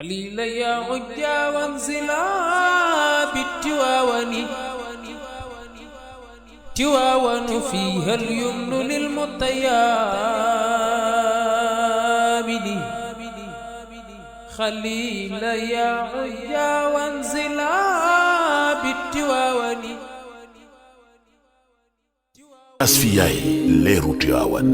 خليل يا عجا وانزلا بالتواون تواون فيها اليمن للمطيابد خليل يا عجا وانزلا بالتواون Asfiyahi leeru Tiwaawan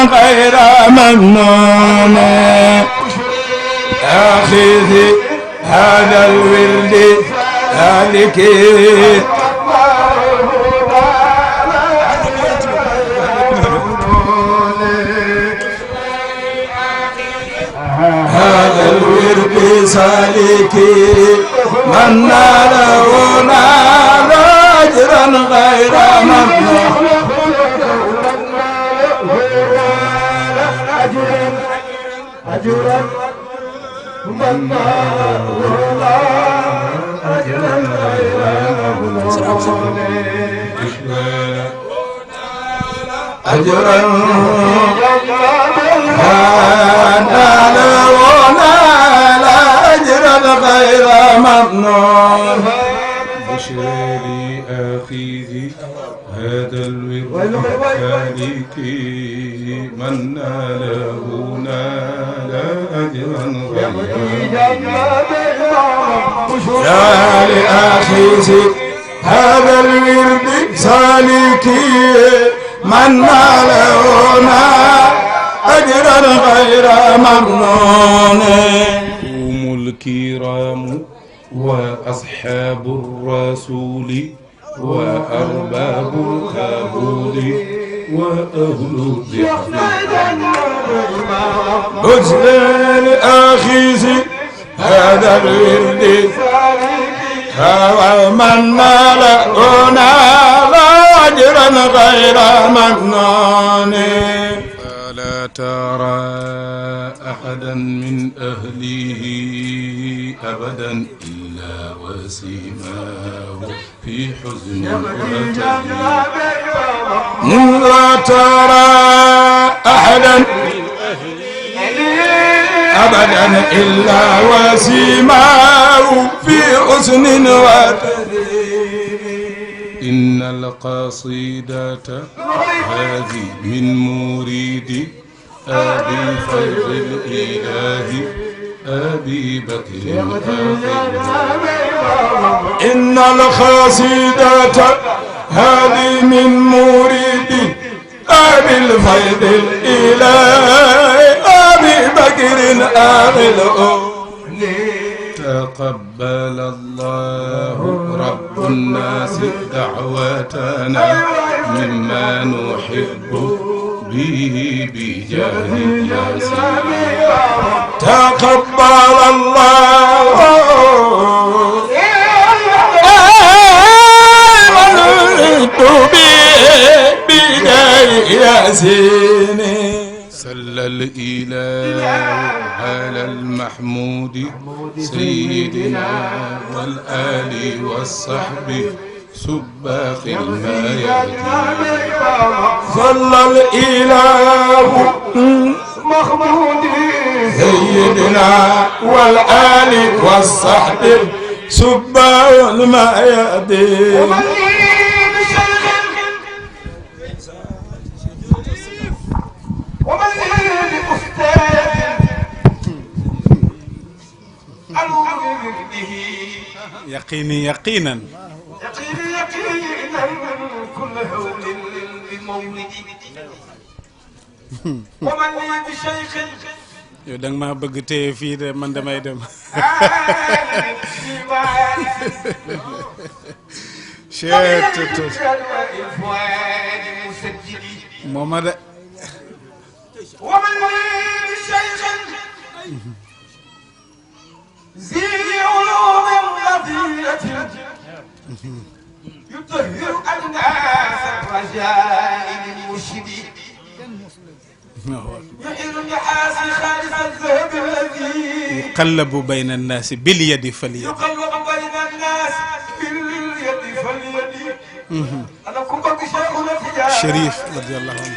غير ممنون أخذ هذا الولد ذلك هذا الورد سالك من ناله نال أجرا غير ممنون أجرا من ناله أجرا غير ممنون أجرا غير ممنون بشرى أخيذي هذا الورد خالق من ناله نال أجرا غير ممنون يا لأخيذي هذا الورد سالك من ناله نال أجرا غير ممنون الكرام وأصحاب الرسول وأرباب القبول وأهل الذكر أجل أخيز هذا الورد ومن نال أجرا غير ممنون فلا ترى أحدا من أهله أبدا إلا وسيماه في حزن لا ترى أحدا أبدا إلا وسيماه في حزن إن القصيدة هذه من مريد أبي فيض الإله أبي بكر إن القصيدة هذه من مريد أبي الفيض الإله أبي بكر أبي تقبل الله رب الناس دعوتنا مما نحب به بجاه ياسين تقبل الله ونحب به بجاه ياسين صلى الإله على المحمود سيدنا والآل والصحب سباق الميادين صلى الإله محمود سيدنا والآل والصحب سباق الميادين يقيني يقينا كل هول بمولد ومن لي بشيخ yow da nga maa bëgg téye fii de man damay dem mooma de ومن لي بشيخ ذي علوم نظيرة يطهر الناس عجائب المرشد يحيل النحاس خالص الذهب الذي يقلب بين الناس باليد فاليد يقلب بين الناس باليد فاليد انا كنت بشيخنا تجاه شريف رضي الله عنه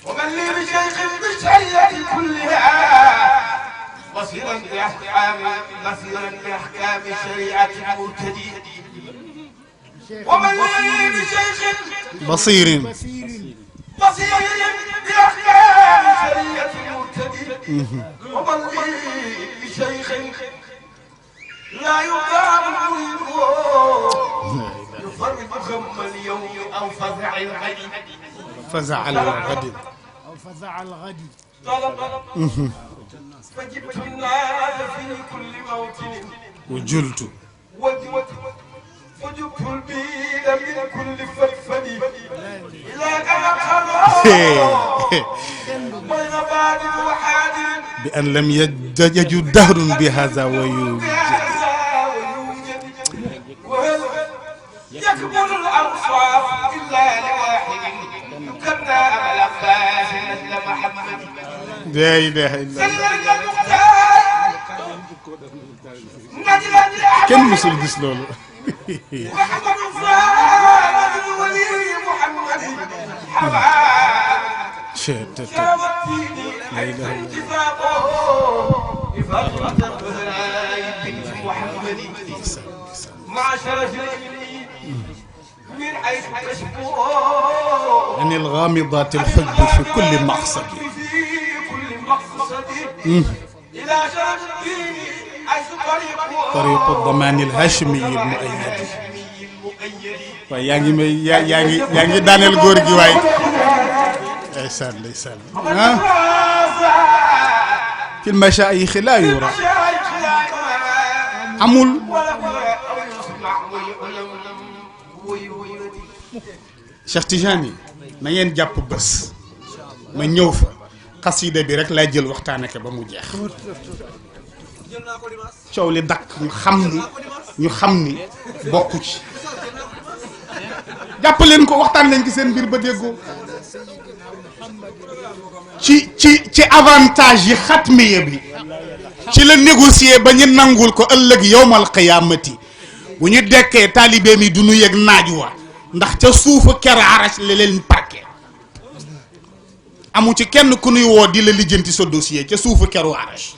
ومن لي بشيخ بالشريعة كلها بصيرا بأحكام شريعة المرتدي ومن لي بشيخ بصير بصير بأحكام شريعة المرتدي ومن لي بشيخ لا يقام يفرق غم اليوم أو فزع الغد فزع الغد أو فزع الغد فجبت الناس في كل موطن وجلت وجبت البيد من كل فدفد إلى كما خرج بين باد وحاد بأن لم يجد دهر بهذا ويوجد وهل يكمل الأوصاف إلا لواحد كنا أبا العباس نسل محمد لا إله إلا الله kenn musul gis loolu محمد فؤاد الولي محمد شهدت لا اله الا اتفاقه بفاطمه الزهراء بنت محمد مع شرف من حيث تشكو عن الغامضات الحب في كل مقصد في كل مقصد الى شرف الدين حيث طريق الضمان الهاشمي المؤيد waaye yaa ngi daaneel góor gi waay ndeysaan ndeysaan ah fi lmashaayix laa yura amul Cheikh Tijani na ngeen jàpp bés ma ñëw fa xasida bi rek lay jël waxtaane ko ba mu jeex coow li dakk ñu xam ni bokku ci jàpp leen ko waxtaan leen ci seen mbir ba déggoo ci avantage yi xatmiya bi ci la négocier ba ñu nangul ko ëllëg yowmal qiyaamati bu ñu dekkee taalibe mi du ñu yëg naaj wa ndax ca suufu ker arash la leen parqué amu ci kenn ku nuy woo di la lijjanti sa dossier ca suufu keru arash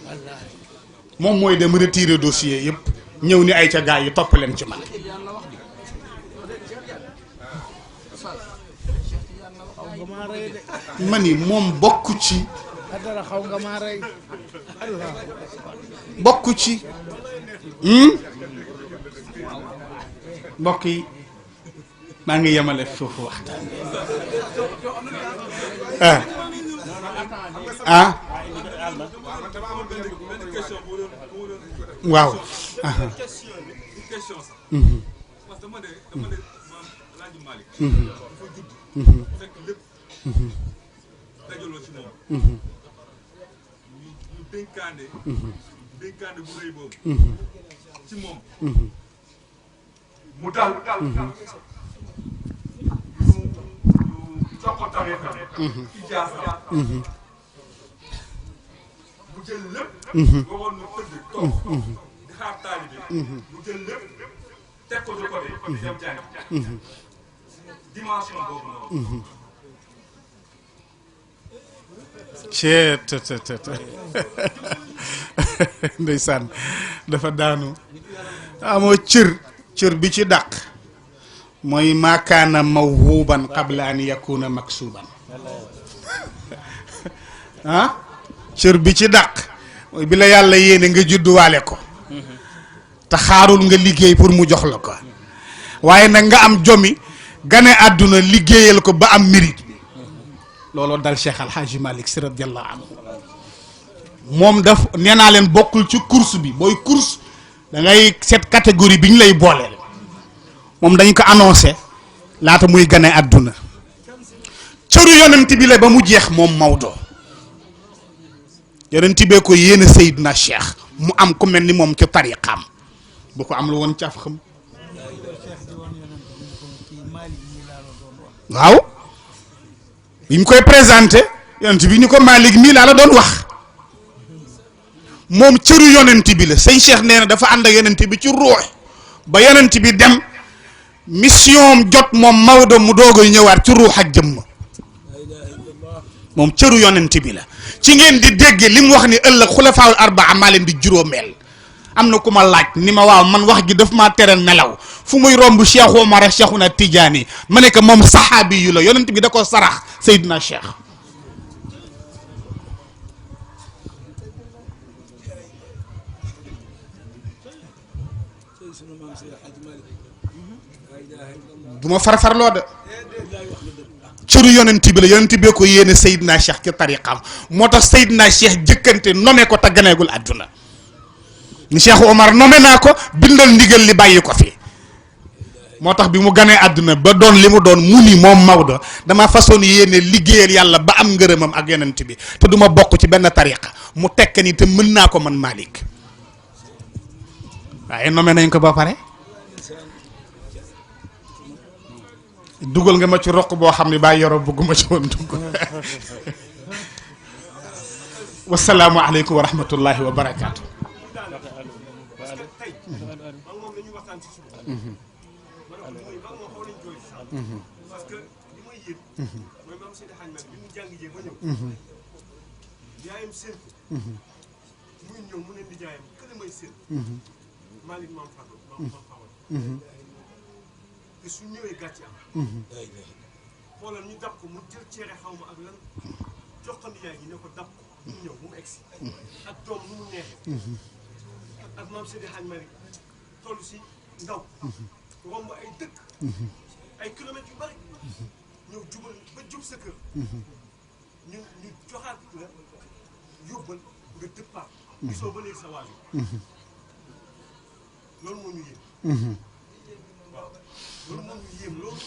moom mooy dem retirer dossier yëpp ñëw ni ay ca gaa yi topp leen ci man ma ni moom bokk ci bokk ci mbokk yi maa ngi yemale foofu waxtaan waaw mu dal jox ko tariqa ijaasa mu jël lépp waxoon na tëdd toog di xaar taalibe mu jël lépp teg ko de côté dem jàng dimension boobu noonu ceet ndeysaan dafa daanu amoo cër bi ci dàq mooy maakaana mawhuban qabla an yakuna maksuban ah cër bi ci dàq mooy bi la yàlla yéene nga judduwaale ko te xaarul nga liggéey pour mu jox la ko waaye nag nga am jomi gane àdduna liggéeyal ko ba am mérite looloo dal Cheikh Al Hadji Malick Sy radiyallahu anhu moom daf nee naa leen bokkul ci course bi booy course da ngay cette catégorie bi ñu lay booleel moom dañ ko annoncé laata muy gane àdduna cëru yonent bi la ba mu jeex moom Maodo yonent bee ko yéene Seydina Cheikh mu am ku mel ni moom ci tariqaam bu ko am lu woon caf xam waaw bi mu koy présenté yonent bi ni ko Malick mii laa la doon wax moom cëru yonent bi la sëñ Cheikh nee na dafa ànd ak yonent bi ci ruux ba yonent bi dem mission jot moom Maodo mu doog a ñëwaat ci ruux ak jëmm moom cëru yonent bi la ci ngeen di dégg li mu wax ni ëllëg xulafaawul arbaa maa leen di juróomeel am na ku ma laaj ni ma waaw man wax gi daf maa tere nelaw fu muy romb Cheikh Omar ak Cheikhuna Tidiane ma ne ko moom saxaabi yu la yonent bi da ko sarax Seydina Cheikh du ma farfarloo de cëru yonent bi la yonent bee ko yéene Seydina Cheikh ci tariqam moo tax Seydina Cheikh jëkkante nome ko te ganeegul àdduna ni Cheikh Omar nome naa ko bindal ndigal li bàyyi ko fi moo tax bi mu ganee àdduna ba doon li mu doon mu ni moom Maodo dama façon yéene liggéeyal yàlla ba am ngërëmam ak yonent bi te du ma bokk ci benn tariqa mu tekk ni te mën naa ko man Malick waaye nome nañ ko ba pare dugal nga ma ci roq boo xam ne baa yoro bëgguma ci woon dugg wasalaamu aleykum wa rahmatullahi wa barakaatu. parce que li may yëg mooy maam Seydi Hadj Malick bi mu jàng jee ba ñëw yaayam seen ko muy ñëw mu ne di jaayam kële may seen Malick maam Fadou maam Fawal te su ñëwee gàcce am xoolal ñu dab ko mu jël ceere xaw ma ak lan jox ko ndijaay gi ne ko dab ko mu ñëw mu egsi ak doom nu mu neexee ak maam Seydi Hadj Malick toll si ndaw romb ay dëkk ay kilomètres yu bari ñëw jubal ba jub sa kër ñu joxaat la yóbbal nga dëppaat gisoo ba léegi sa waajur loolu moo ñu yéem waaw loolu moo ñu yéem loolu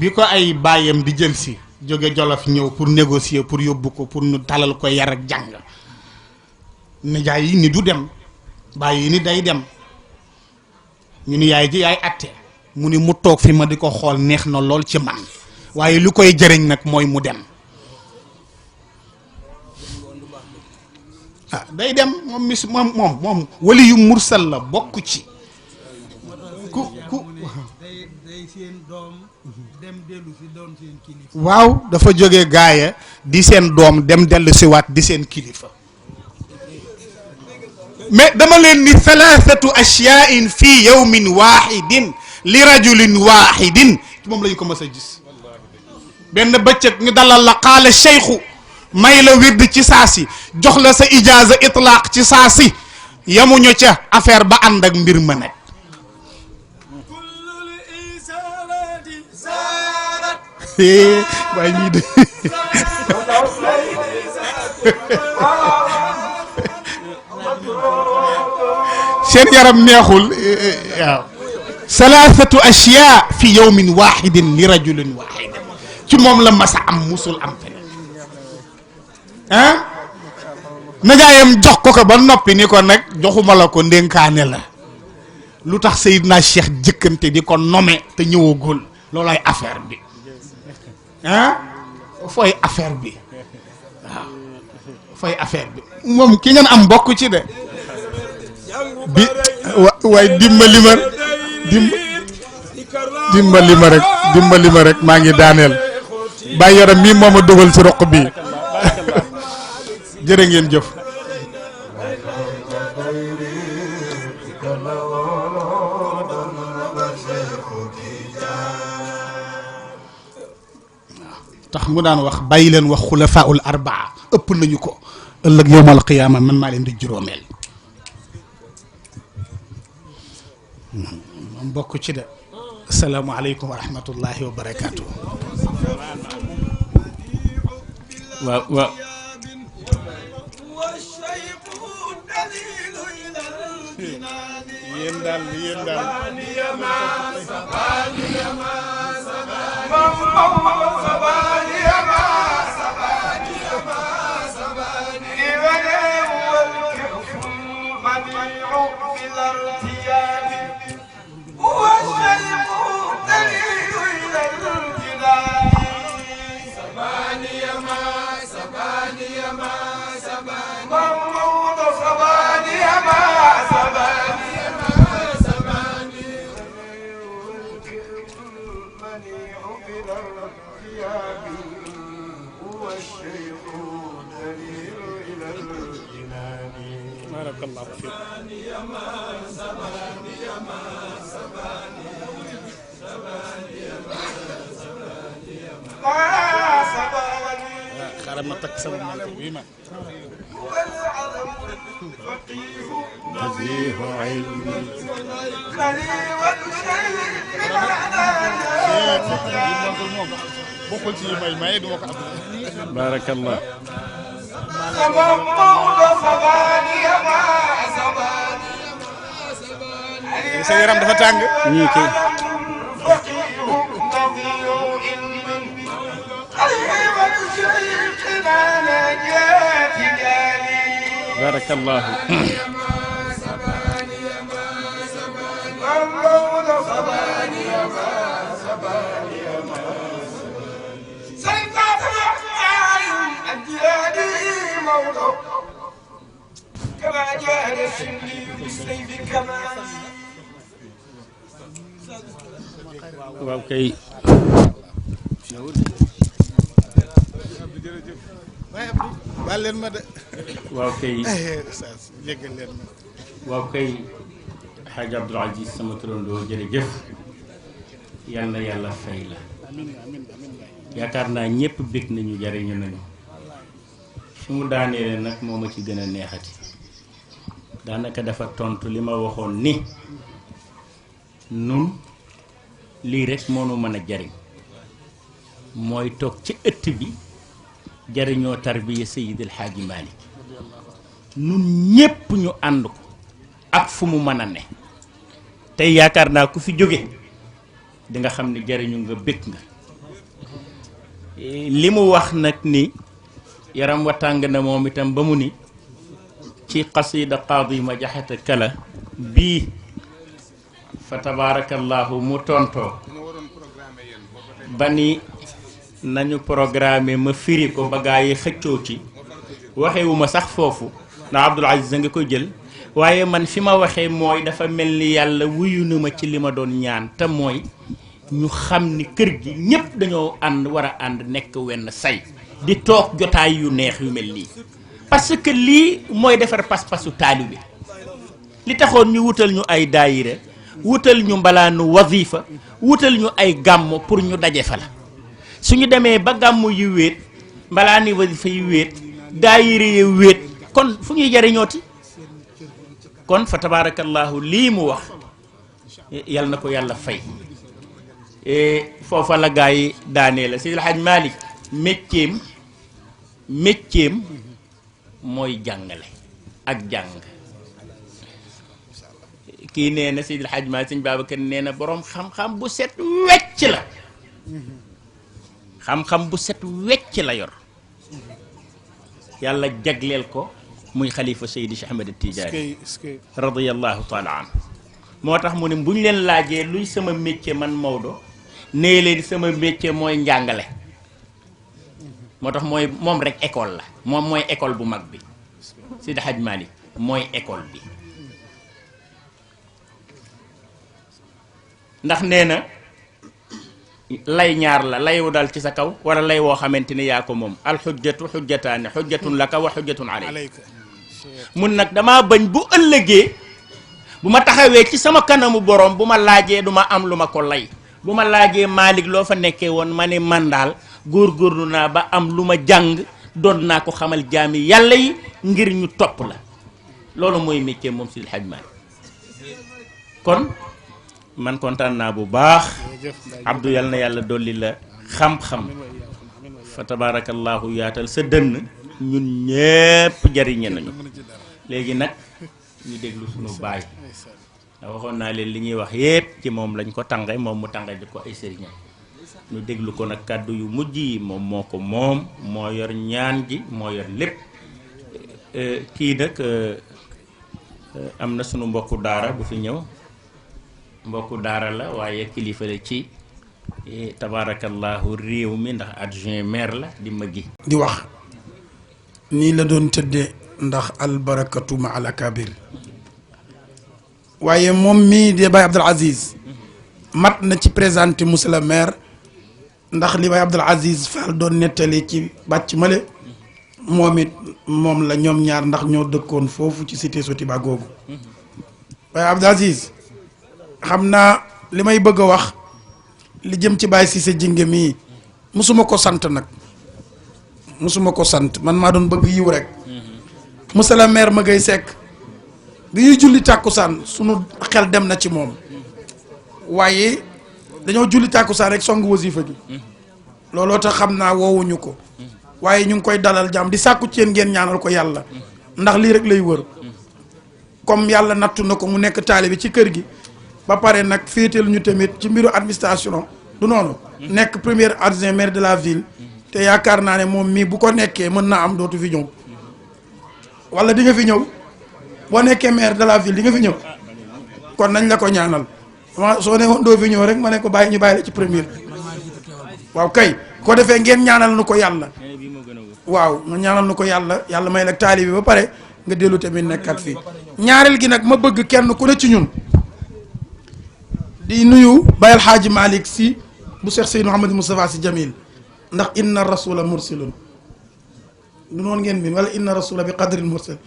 bi ko ay baayam di jël si jóge Jolof ñëw pour négocier pour yóbbu ko pour ñu talal ko yar ak jàng nijaay yi ni du dem bàyyi yi ni day dem ñu ni yaay ji yaay atte mu ni mu toog fi ma di ko xool neex na lool ci man waaye lu koy jëriñ nag mooy mu dem ah day dem moom mis moom wali yu mursal la bokk ci ku day seen doom dem dellu si doon seen kilifa. waaw dafa jóge gaaya di seen doom dem dellu si waat di seen kilifa mais dama leen ni thalathatu ashyain fi yawmin wahidin li rajulin wahidin moom lañu ko mës a gis benn bëccëg ñu dalal la qaala cheikhu may la wird ci saasi jox la sa ijaaza itlaaq ci saasi yamuñu ca affaire ba ànd ak mbir ma nag waaye ñii de seen yaram neexul waaw salaasatu ashyaa fi yawmin waahidin li rajulin waahidin ci moom la masa am musul am feneen ah najaayam jox ko ba noppi ni ko nag joxuma la ko ndénkaane la lu tax Seydina Cheikh jëkkante di ko nome te ñëwagul loolay affaire bi ah fooy affaire bi waaw fooy affaire bi moom ki ngeen am bokk ci de bi waaye dimbali ma rek maa ngi daaneel bàyyi yaram mii moo ma dugal ci roq bi jërë ngeen jëf tax mu daan wax bàyyi leen wax xulafaul arbaa ëpp nañu ko ëllëg yowmal qiyaama man maa leen di juróomeel moom bokk ci de asalaamaaleykum wa rahmatullahi wa barakaatu. waaw yéen daal والشيخ دليل إلى الجنان barakallahu fiik. xaaral ma takk sama manto bi ma. bokkul ci may maye du ma ko am. barakallah. sa yaram dafa tàng. ñii kay. barakallah. waaw kay. baal leen ma de. waaw kay. jéggal leen ma. waaw kay. Hadj Abdoul Aziz sama turandoo jërëjëf. yal na yàlla fay la. yaakaar naa ñëpp bég nañu jariñu nañu. fi mu daaneele nag moo ma ci gën a neexati. daanaka dafa tontu li ma waxoon ni. nun lii rek moo nu mën a jariñ. mooy toog ci ëtt bi. jariñoo tarbiya Seydil Hadji Malick. nun ñépp ñu ànd ko. ak fu mu mën a ne. tey yaakaar naa ku fi jóge di nga xam ne jariñu nga bëgg nga. li mu wax nag ni yaram wa tàng na moom itam ba mu ni ci qasida qaadi ma jaxata kala bii fa tabarakallahu mu tontoo ba ni nañu programme ma firi ko ba gaa yi xëccoo ci waxewuma sax foofu ndax Abdoul Aziz a nga koy jël waaye man fi ma waxee mooy dafa mel ni yàlla wuyu na ma ci li ma doon ñaan te mooy ñu xam ni kër gi ñépp dañoo ànd war a ànd nekk wenn say di toog jotaay yu neex yu mel nii parce que lii mooy defar pas-pasu taalibe li taxoon ñu wutal ñu ay daayira wutal ñu mbalaanu wazifa wutal ñu ay gàmmo pour ñu daje fa la suñu demee ba gàmmu yu wéet mbalaani wazifa yu wéet daayira yu wéet kon fu ñuy jariñooti kon fa tabarakallahu lii mu wax yal na ko yàlla fay foofa la gaa yi daanee la Seydil Hadj Malick métiem mooy jàngale ak jàng kii nee na Seydil Hadj Malick sëñ Babacar nee na boroom xam-xam bu set wecc la xam-xam bu set wecc la yor yàlla jagleel ko muy xalifa Seydi Cheikh Ahmed Tidiane radiyallahu taala an moo tax mu ne bu ñu leen laajee luy sama métier man Maodo nee leen sama métier mooy njàngale moo tax mooy moom rek école la moom mooy école bu mag bi Seydi Hadj Malick mooy école bi ndax nee na lay ñaar la lay wu dal ci sa kaw wala lay woo xamante ni yaa ko moom alxujjatu xujjataani xujjatun laka wa xujjatun alayka mun nag damaa bañ bu ëllëgee bu ma taxawee ci sama kanamu borom bu ma laajee du ma am lu ma ko lay bu ma laajee Malick loo fa nekkee woon ma ne man daal góorgóorlu naa ba am lu ma jàng doon naa ko xamal jaami yàlla yi ngir ñu topp la loolu mooy métier moom Seydi Hadj Malick kon man kontaan naa bu baax Abdou yal na yàlla dolli la xam-xam fa tabarakallahu yaatal sa dënn ñun ñépp jariñe nañu léegi nag ñu déglu sunu baay da waxoon naa leen li ñuy wax yépp ci moom lañ ko tànge moom mu tànge di ko ay sëriñam ñu déglu ko nag kàddu yu mujj yi moom moo ko moom moo yor ñaan ji moo yor lépp kii nag am na sunu mbokku daara bu fi ñëw mbokku daara la waaye kilifa la ci tabarakallahu réew mi ndax adjoint maire la di magi di wax nii la doon tëddee ndax albarakatu ma al akabir waaye moom mii di Baye Abdoul Aziz mat na ci présenté monsieur le maire ndax li Baye Abdoul Aziz Fall doon nettali ci bàcc male moom it moom la ñoom ñaar ndax ñoo dëkkoon foofu ci cité Sotiba googu Baye Abdoul Aziz xam naa li may bëgg a wax li jëm ci Baye Cissé Jinge mii musuma ko sant nag musuma ko sant man maa doon bëgg yiw rek monsieur le maire ma ngay sekk bi ñuy julli tàkkusaan sunu xel dem na ci moom waaye dañoo julli tàkkusaan rek song wasifa gi looloo tax xam naa woowuñu ko waaye ñu ngi koy dalal jàmm di sàkku ci yéen ngeen ñaanal ko yàlla ndax lii rek lay wër comme yàlla nattu na ko mu nekk taalibe ci kër gi ba pare nag féetal ñu tamit ci mbiru administration du noonu nekk premier adjoint maire de la ville te yaakaar naa ne moom mii bu ko nekkee mën naa am dootu fi ñëw wala di nga fi ñëw boo nekkee maire de la ville di nga fi ñëw kon nañ la ko ñaanal soo ne woon doo fi ñëw rek ma ne ko bàyyi ñu bàyyi la ci premier waaw kay ko defee ngeen ñaanal nu ko yàlla waaw nga ñaanal nu ko yàlla yàlla may nag taalibe bi ba pare nga dellu tamit nekkat fii ñaareel gi nag ma bëgg kenn ku ne ci ñun di nuyu Baye El Hadji Malick Sy bu Cheikh Seydou Mouhamadou Moustapha Sy Jamil ndax inna rasula mursilun du noonu ngeen bin wala inna rasula bi qadrin mursil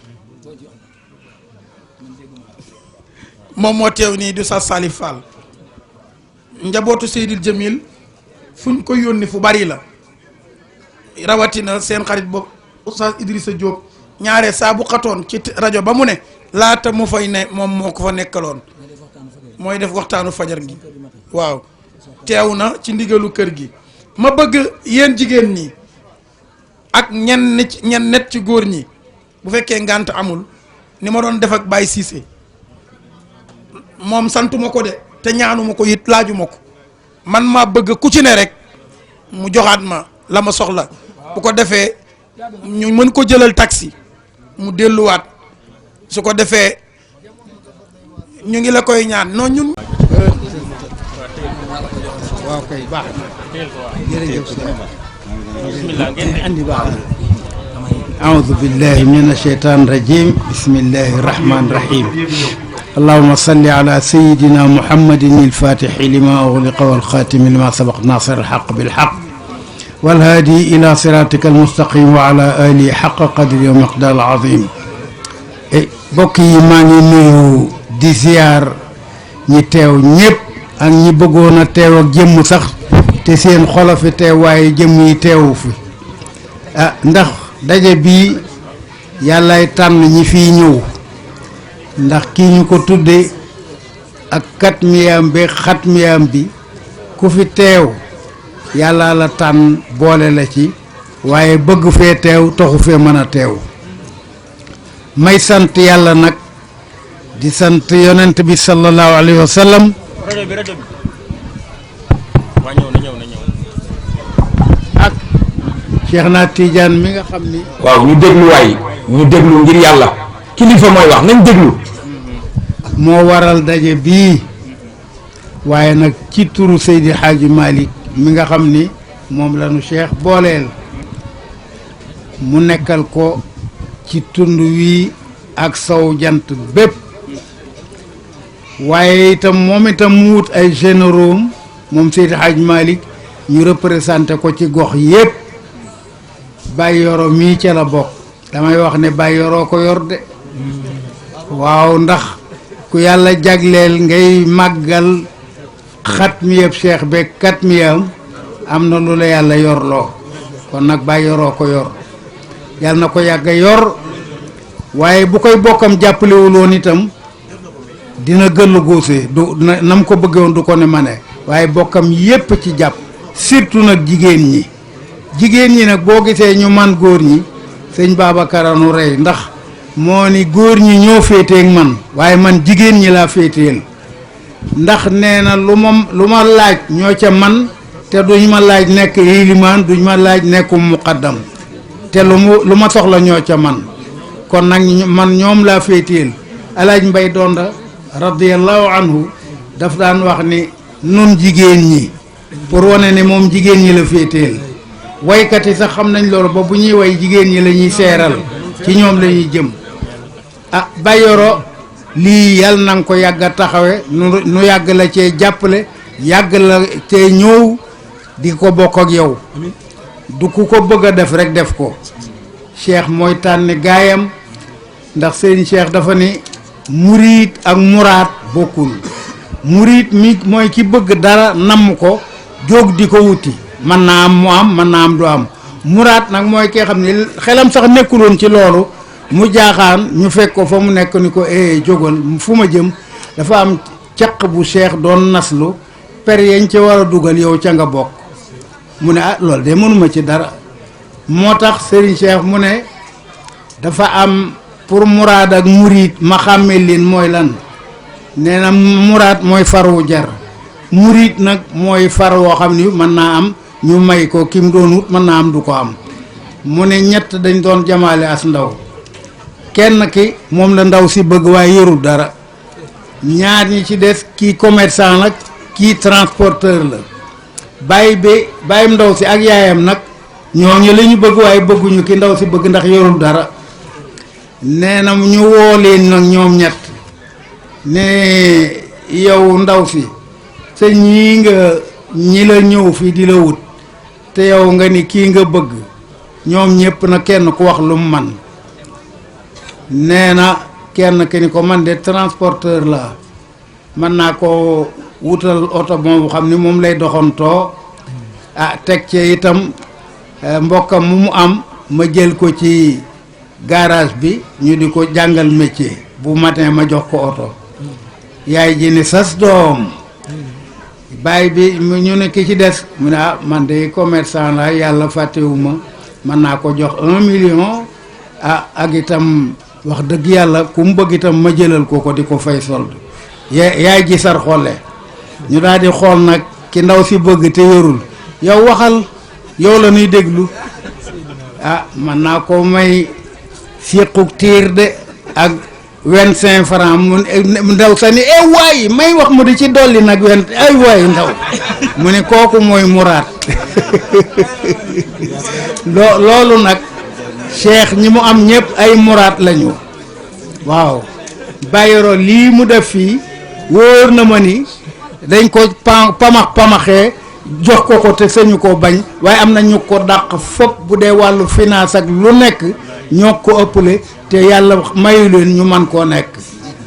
moom moo teew nii du sa Salif Fall njabootu Seydil Jamil fuñ ko yónni fu bari la rawatina seen xarit boobu Oustaz Idrissa Diop ñaare saa bu xatoon ci rajo ba mu ne laata mu fay ne moom moo ko fa nekkaloon mooy def waxtaanu fajar gi waaw teew na ci ndigalu kër gi ma bëgg yéen jigéen ñi ak ñenn net ci góor ñi bu fekkee ngànt amul ni ma doon def ak Baye Cissé moom santuma ko de te ñaanuma ko it laajuma ko man maa bëgg ku ci ne rek mu joxaat ma la ma soxla bu ko defee ñu mën ko jëlal taxi mu delluwaat su ko defee ñu ngi la koy ñaan non ñun. waaw kay baax jërëjëf bismillah ngeen andi baax أعوذ بالله من الشيطان الرجيم بسم الله الرحمن الرحيم اللهم صل على سيدنا محمد الفاتح لما أغلق والخاتم لما سبق ناصر الحق بالحق والهادي إلى صراطك المستقيم وعلى آله حق قدر ومقدار العظيم بوكي ماني نيو دي زيار ñi teew ñépp ak ñi bëggoon a teew ak jëmm sax te seen xolo fi teew waaye jëmm yi teewu fi ndax daje bi yàllaay tànn ñi fiy ñëw ndax kii ñu ko tudde ak katmiyam bi xatmiyam bi ku fi teew yàlla la tànn boole la ci waaye bëgg fee teew taxu fee mën a teew may sant yàlla nag di sant yonent bi sallallahu alayhi wa sallam ak Cheikh na Tidiane mi nga xam ni waaw ñu déglu waay ñu déglu ngir yàlla kilifa mooy wax nañ déglu moo waral daje bii waaye nag ci turu Seydi Hadji Malick mi nga xam ni moom la nu Cheikh booleel mu nekkal ko ci tund wi ak sow jant bépp waaye itam moom itam mu wut ay généraux moom Seydi Hadji Malick ñu représenté ko ci gox yépp Baye Yoro mii ca la bokk damay wax ne Baye Yoro ko yor de waaw ndax ku yàlla jagleel ngay màggal xatmiyab Cheikh beeg katmiyam am na lu la yàlla yorloo kon nag Baye Yoro ko yor yàlla na ko yàgg a yor waaye bu koy bokkam jàppalewul woon itam dina gëll góose du nam ko bëggoon du ko ne ma ne waaye bokkam yépp ci jàpp surtout nag jigéen ñi nag boo gisee ñu man góor ñi sëñ Babacar nu rey ndax moo ni góor ñi ñoo féeteeg man waaye man jigéen ñi laa féeteel ndax nee na lu ma laaj ñoo ca man te duñ ma laaj nekk ilimaan duñ ma laaj nekkum muqaddam te lu ma soxla ñoo ca man kon nag man ñoom laa féeteel alaaj Mbay Donda radiyallahu anhu daf daan wax ni nun jigéen ñi pour wane ne moom jigéen ñi la féeteel waykat yi sax xam nañ loolu ba bu ñuy way jigéen ñi la ñuy seeral ci ñoom la ñuy jëm Baye Yoro lii yàlla na nga ko yàgg a taxawe nu yàgg la cee jàppale yàgg la cee ñëw di ko bokk ak yow du ku ko bëgg a def rek def ko cheikh mooy tànn gaayam ndax sëñ cheikh dafa ne murit ak muraat bokkul murit mi mooy ki bëgg dara namm ko jóg di ko wuti mën naa am mu am mën naa am du am muraat nag mooy kee xam ne xelam sax nekkuloon ci loolu mu jaaxaan ñu fekk ko fa mu nekk ni ko jógal fu ma jëm dafa am caq bu cheikh doon naslu per yañ ca war a dugal yow ca nga bokk mu ne ah loolu de mënuma ci dara moo tax Serigne Cheikh mu ne dafa am pour muraad ak murit ma xàmmee leen mooy lan nee na muraad mooy farwu jar murit nag mooy far woo xam ni mën naa am ñu may ko ki mu doon wut mën naa am du ko am mu ne ñett dañ doon jamaale as ndaw kenn ki moom la ndaw si bëgg waaye yorul dara ñaar ñi ci des kii commerçant nag kii transporteur la bàyyim ndaw si ak yaayam nag ñooñu la ñu bëgg waaye bëgguñu ki ndaw si bëgg ndax yorul dara nee na ñu woo leen nag ñoom ñett ne yow ndaw si sa ñii nga ñi la ñëw fii di la wut te yow nga ni kii nga bëgg ñoom ñëpp na kenn ku wax lu mu man nee na kenn ki ni ko man de transporteur la mën naa ko wutal oto boobu xam ni moom lay doxantoo teg ci itam mbokkam mu am ma jël ko ci garage bi ñu di ko jàngal métier bu matin ma jox ko oto yaay ji ni sas doom baay bi ñu ne ki ci des mu ne man de commerçant la yàlla fàttewuma mën naa ko jox 1 million ak itam wax dëgg yàlla ku mu bëgg itam ma jëlal ko di ko fay solde yaay ji sar xolle ñu daal di xool nag ki ndaw si bëgg te yorul yow waxal yow la ñuy déglu man naa ko may siquk tiir de ak 25 francs mu ndaw sa ni waay may wax mu di ci dolli nag ay waay ndaw mu ne kooku mooy muraat loolu nag cheikh ñi mu am ñëpp ay muraat lañu waaw bàyyiroo lii mu def fii wóor na ma ni dañ ko pamaxee jox ko te sañu ko bañ waaye am na ñu ko dàq fopp bu dee wàllu finance ak lu nekk ñoo ko ëppale te yàlla mayu leen ñu man koo nekk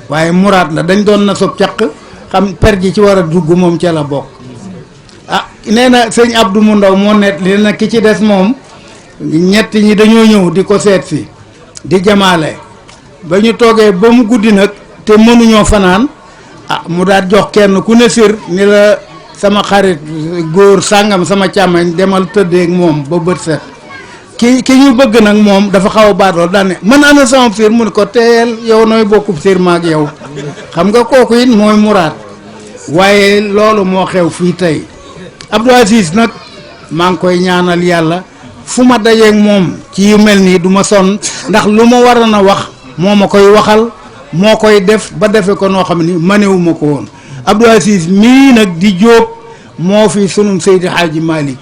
waaye muraat la dañ doon na sob caq xam per ji ci war a dugg moom ca la bokk nee na sëñ Abdou mu ndaw moo net li na ki ci des moom ñett ñi dañoo ñëw di ko seet si di jamaale ba ñu toogee ba mu guddi nag te mënuñoo fanaan mu daal jox kenn ku ne sir ni la sama xarit góor sàngam sama càmmañ demal tëddeeg moom ba bët set ki ñu bëgg nag moom dafa xaw a baatool daan ne man ana sama sir mu ne ko teel yow nooy bokkub sir maag yow xam nga kooku it mooy muraat waaye loolu moo xew fii tey Abdou Aziz nag maa ngi koy ñaanal yàlla fu ma dajeeg moom ci yu mel nii du ma sonn ndax lu ma waroon a wax moo ma koy waxal moo koy def ba defe ko noo xam ni manewuma ko woon Abdou Aziz mii nag di jóob moo fi sunum Seydi Hadji Malick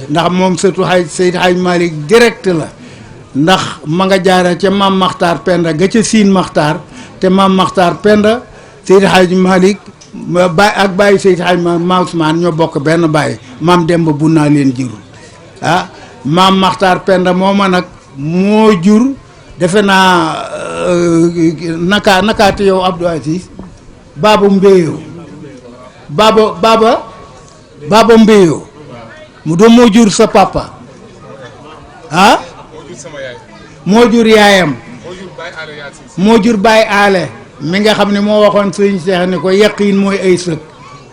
ndax moom surtout Seydi Hadji Malick direct la ndax ma nga jaare ca maam Makhtar Penda ga ca Siin Makhtar te maam Makhtar Penda Seydi Hadji Malick baay ak bàyyi Seydi Hadji Malick maam Ousmane ñoo bokk benn bàyyi maam Demba bu naa leen jur maam Makhtar Penda mooma nag moo jur defe naa nakaati yow Abdou Aziz Baba Mbéyo Baba Mbéyo mu doon moo jur sa papa moo jur yaayam moo jur Baye Aale mi nga xam ne moo waxoon sëñ Cheikh ni ko yaqiin mooy ay sëg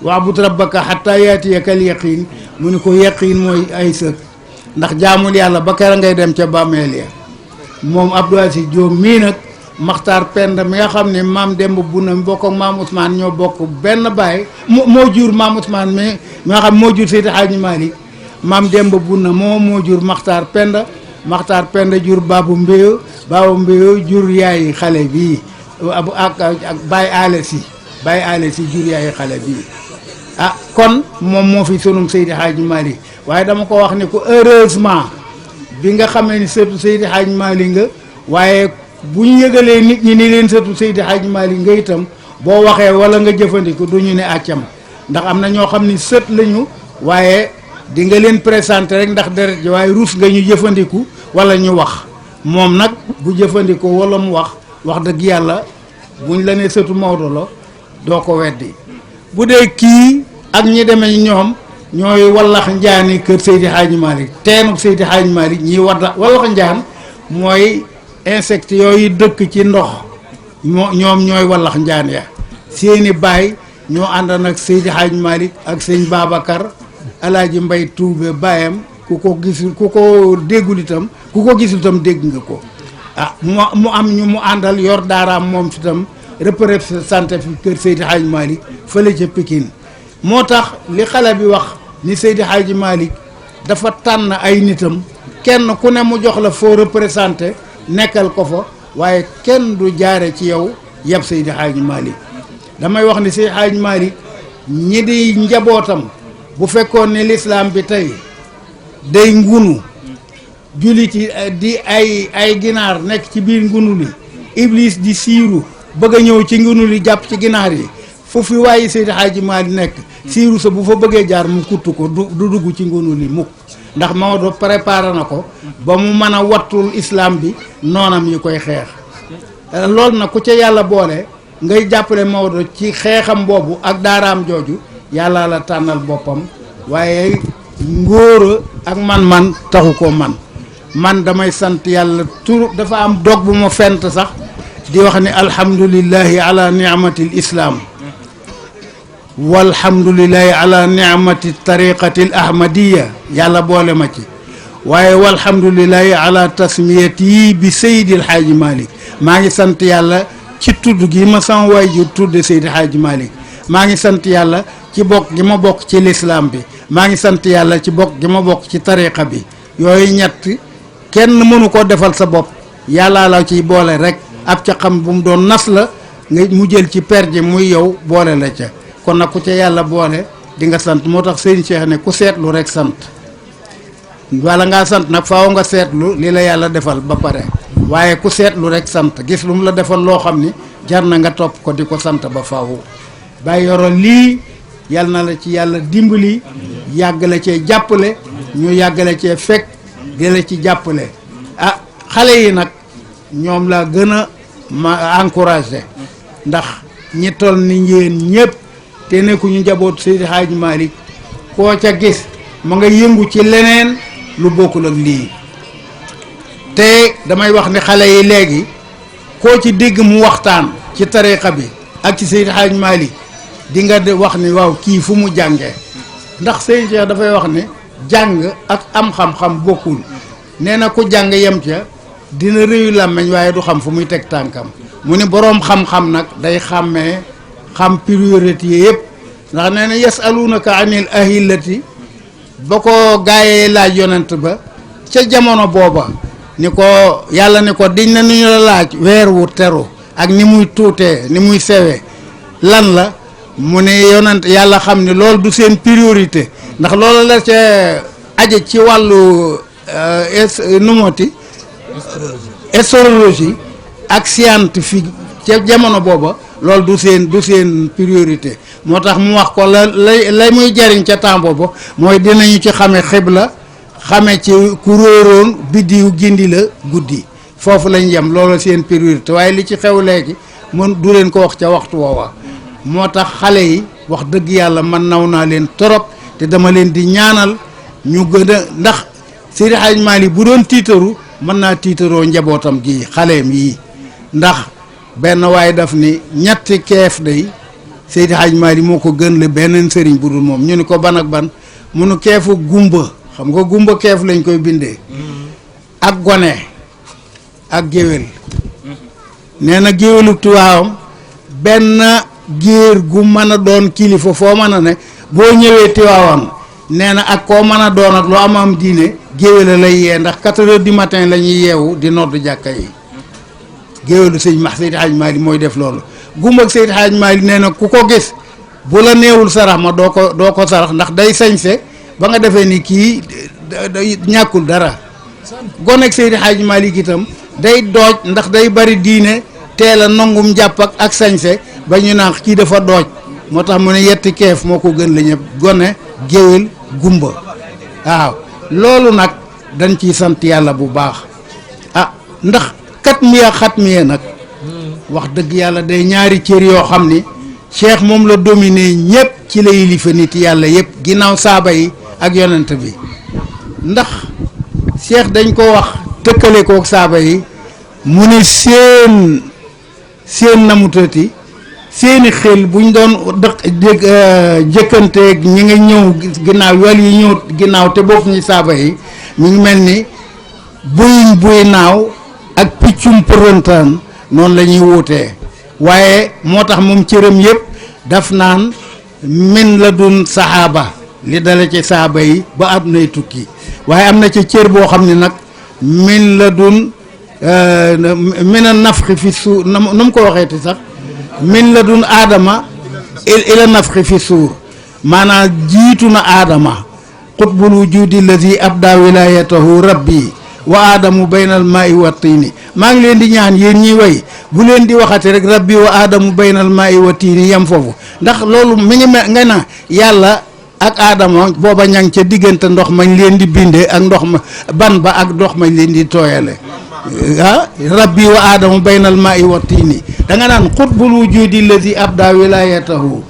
wa'bud rabbaka hatta yaatiyakal yaqiin mu ni ko yaqiin mooy ay sëg ndax jaamul yàlla ba kera ngay dem ca bàmmeel ya moom Abdou Aziz Diop mii nag Makhtar Penda mi nga xam ne maam Demba Buna mi bokk ak maam Ousmane ñoo bokk benn baay moo jur maam Ousmane mi nga xam moo jur Seydi Hadji Malick maam Demba Buna moo jur Makhtar Penda jur Babou Mbéyo jur yaayi xale bii ak Baye Aale si jur yaayi xale bii kon moom moo fi sunum Seydi Hadji Malick waaye dama ko wax ni ko heureusement bi nga xamee ni surtout Seydi Hadji Malick nga waaye bu ñu yëgalee nit ñi ni leen sëtu Seydi Hadji Malick nga itam boo waxee wala nga jëfandiku du ñu ne àccam ndax am na ñoo xam ni sët lañu waaye di nga leen présenté rek ndax deret ji waaye ruus nga ñu jëfandiku wala ñu wax moom nag bu jëfandikoo wala mu wax dëgg yàlla buñ la ne sëtu Maodo la doo ko weddi bu dee kii ak ñi demee ñoom ñooy wallax njaani kër Seydi Hadji Malick teenu Seydi Hadji Malick ñiy wallax njaan mooy insecte yooyu dëkk ci ndox ñoom ñooy wallax njaan ya seeni baay ñoo ànd nag Seydi Hadji Malick ak sëñ Babacar Alaaji Mbay Tuube baayam ku ko gisul ku ko déggul itam ku ko gisul itam dégg nga ko mu am ñu mu àndal yor daaraam moom si itam représenté fi kër Seydi Hadji Malick fële ca Pikine moo tax li xale bi wax ni Seydi Hadji Malick dafa tànn ay nitam kenn ku ne mu jox la foo représenté nekkal ko fa waaye kenn du jaare ci yow yab Seydi Hadji Malick damay wax ni Seydi Hadji Malick ñi di njabootam bu fekkoon ni lislaam bi tey day ngunu jullit yi di ay ginaar nekk ci biir ngunu li iblis di siiru bëgg a ñëw ci ngunu li jàpp ci ginaar yi foofu waaye Seydi Hadji Malick nekk siiru sa bu fa bëggee jaar mu kuttu ko du dugg ci ngunu li mukk ndax Maodo préparé na ko ba mu mën a wattul islam bi noonam yi koy xeex loolu nag ku ca yàlla boole ngay jàppale Maodo ci xeexam boobu ak daaraam jooju yàlla la tànnal boppam waaye ngóora ak man taxu ko man damay sant yàlla tur dafa am dog bu ma fent sax di wax ni alhamdulillahi ala ni'matil islam walhamdulillahi ala ni'mati tariqati al ahmadiya yàlla boole ma ci waaye walhamdulillahi ala tasmiyati bi Seydi El Hadji Malick maa ngi sant yàlla ci tudd gi ma sama waajur tudde Seydi Hadji Malick maa ngi sant yàlla ci bokk gi ma bokk ci lislaam bi maa ngi sant yàlla ci bokk gi ma bokk ci tariqa bi yooyu ñett kenn mënu ko defal sa bopp yàllaa la ciy boole rek ab ca xam bu mu doon nas la nga mu jël ci perje muy yow boole la ca kon nag ku ca yàlla boole di nga sant moo tax sëñ Cheikh ne ku seetlu rek sant wala ngaa sant nag faaw nga seetlu li la yàlla defal ba pare waaye ku seetlu rek sant gis lu mu la defal loo xam ni jar na nga topp ko di ko sant ba faaw Baye Yoro lii yal na la ci yàlla dimbali yàgg la cee jàppale ñu yàgg la cee fekk di la ci jàppale xale yi nag ñoom laa gën a ma encouragé ndax ñi toll ni ngeen ñëpp te nekkuñu njaboot Seydi Hadji Malick koo ca gis ma nga yëngu ci leneen lu bokkul ak lii te damay wax ni xale yi léegi koo ci dégg mu waxtaan ci tariqa bi ak ci Seydi Hadji Malick di nga wax ni waaw kii fu mu jàngee ndax Seydi Cheikh dafay wax ne jàng ak am xam-xam bokkul nee na ku jàng yem ca dina réyu làmmeñ waaye du xam fu muy teg tànkam mu ni boroom xam-xam nag day xàmmee xam priorité yëpp ndax nee na yasalunaka anil ahillati ba ko gaayee laaj yonent ba ca jamono booba ni ko yàlla ni ko diñ na ni ñu la laaj weer wu teru ak ni muy tuutee ni muy sewee lan la mu ne yonent yàlla xam ni loolu du seen priorité ndax loolu la ca aje ci wàllu numoti astrologie ak scientifique ca jamono booba loolu du seen priorité moo tax mu wax ko lay muy jariñ ca temps booba mooy dinañu ci xame xibla xame ci ku róoroon biddiw gindi la guddi foofu lañ yem loolu seen priorité waaye li ci xew léegi mën du leen ko wax ca waxtu woowa moo tax xale yi wax dëgg yàlla man naw naa leen torop te dama leen di ñaanal ñu gën a ndax Seydi Hadji Malick bu doon tiitaru mën naa tiitaroo njabootam gi xaleem yi ndax benn waaye daf ni ñetti keef day Seydi Hadji Malick moo ko gën le beneen sëriñ bu dul moom ñu ni ko ban ak ban munu keefu gumba xam nga gumba keef lañ koy bindee ak gone ak géwél nee na géwélu tuwaawam benn géer gu mën a doon kilifa foo mën a ne boo ñëwee Tiwaawan nee na ak koo mën a doon ak loo am diine géwél lay yee ndax 4 heures du matin la ñuy yeewu di nodd jàkka yi géwélu sëñ max Seydi Hadji Malick mooy def loolu gumba ak Seydi Hadji Malick nee na ku ko gis bu la neewul sarax ma doo ko sarax ndax day sañse ba nga defee ni kii ñàkkul dara gone ak Seydi Hadji Malick itam day dooj ndax day bari diine teel a nangum jàpp ak sañse ba ñu naan kii dafa dooj moo tax mu ne yetti keef moo ko gën la ñëpp gone géwél gumba waaw loolu nag dañ ciy sant yàlla bu baax ah ndax kat miya xat miya nag wax dëgg yàlla day ñaari cër yoo xam ni cheikh moom la dominé ñëpp ci la yilifa nit yàlla yëpp ginnaaw saaba yi ak yonent bi ndax cheikh dañ ko wax tëkkale kook saaba yi mu ne seen namutati seeni xel buñ doon jëkkanteeg ñi nga ñëw ginnaaw wal yi ñëw ginnaaw te bokk ñu saaba yi ñu ngi mel ni buy naaw ak piccum përëntaan noonu la ñuy wuutee waaye moo tax moom cëram yëpp daf naan min la dun saxaaba li dale ci saaba yi ba àddunay tukki waaye am na ci cër boo xam ne nag min la dun mina nafxi fi suur nu mu ko waxeeti sax min la dun aadama ila nafxi fi suur maanaam jiitu na aadama xutbul wujudi lazi abda wilayatahu rabbi wa aadamu baynal maa'i wa tiini maa ngi leen di ñaan yéen ñiy way bu leen di waxati rek rabbi wa aadamu baynal maa'i wa tiini yem foofu ndax loolu mi ngi nga na yàlla ak aadama booba ñang ca diggante ndox mañ leen di bindee ak ndox ma ban ba ak ndox mañ leen di tooyale ah rabbi wa aadamu baynal maa'i wa tiini da nga naan xutbul wujudi lazi abda wilayatahu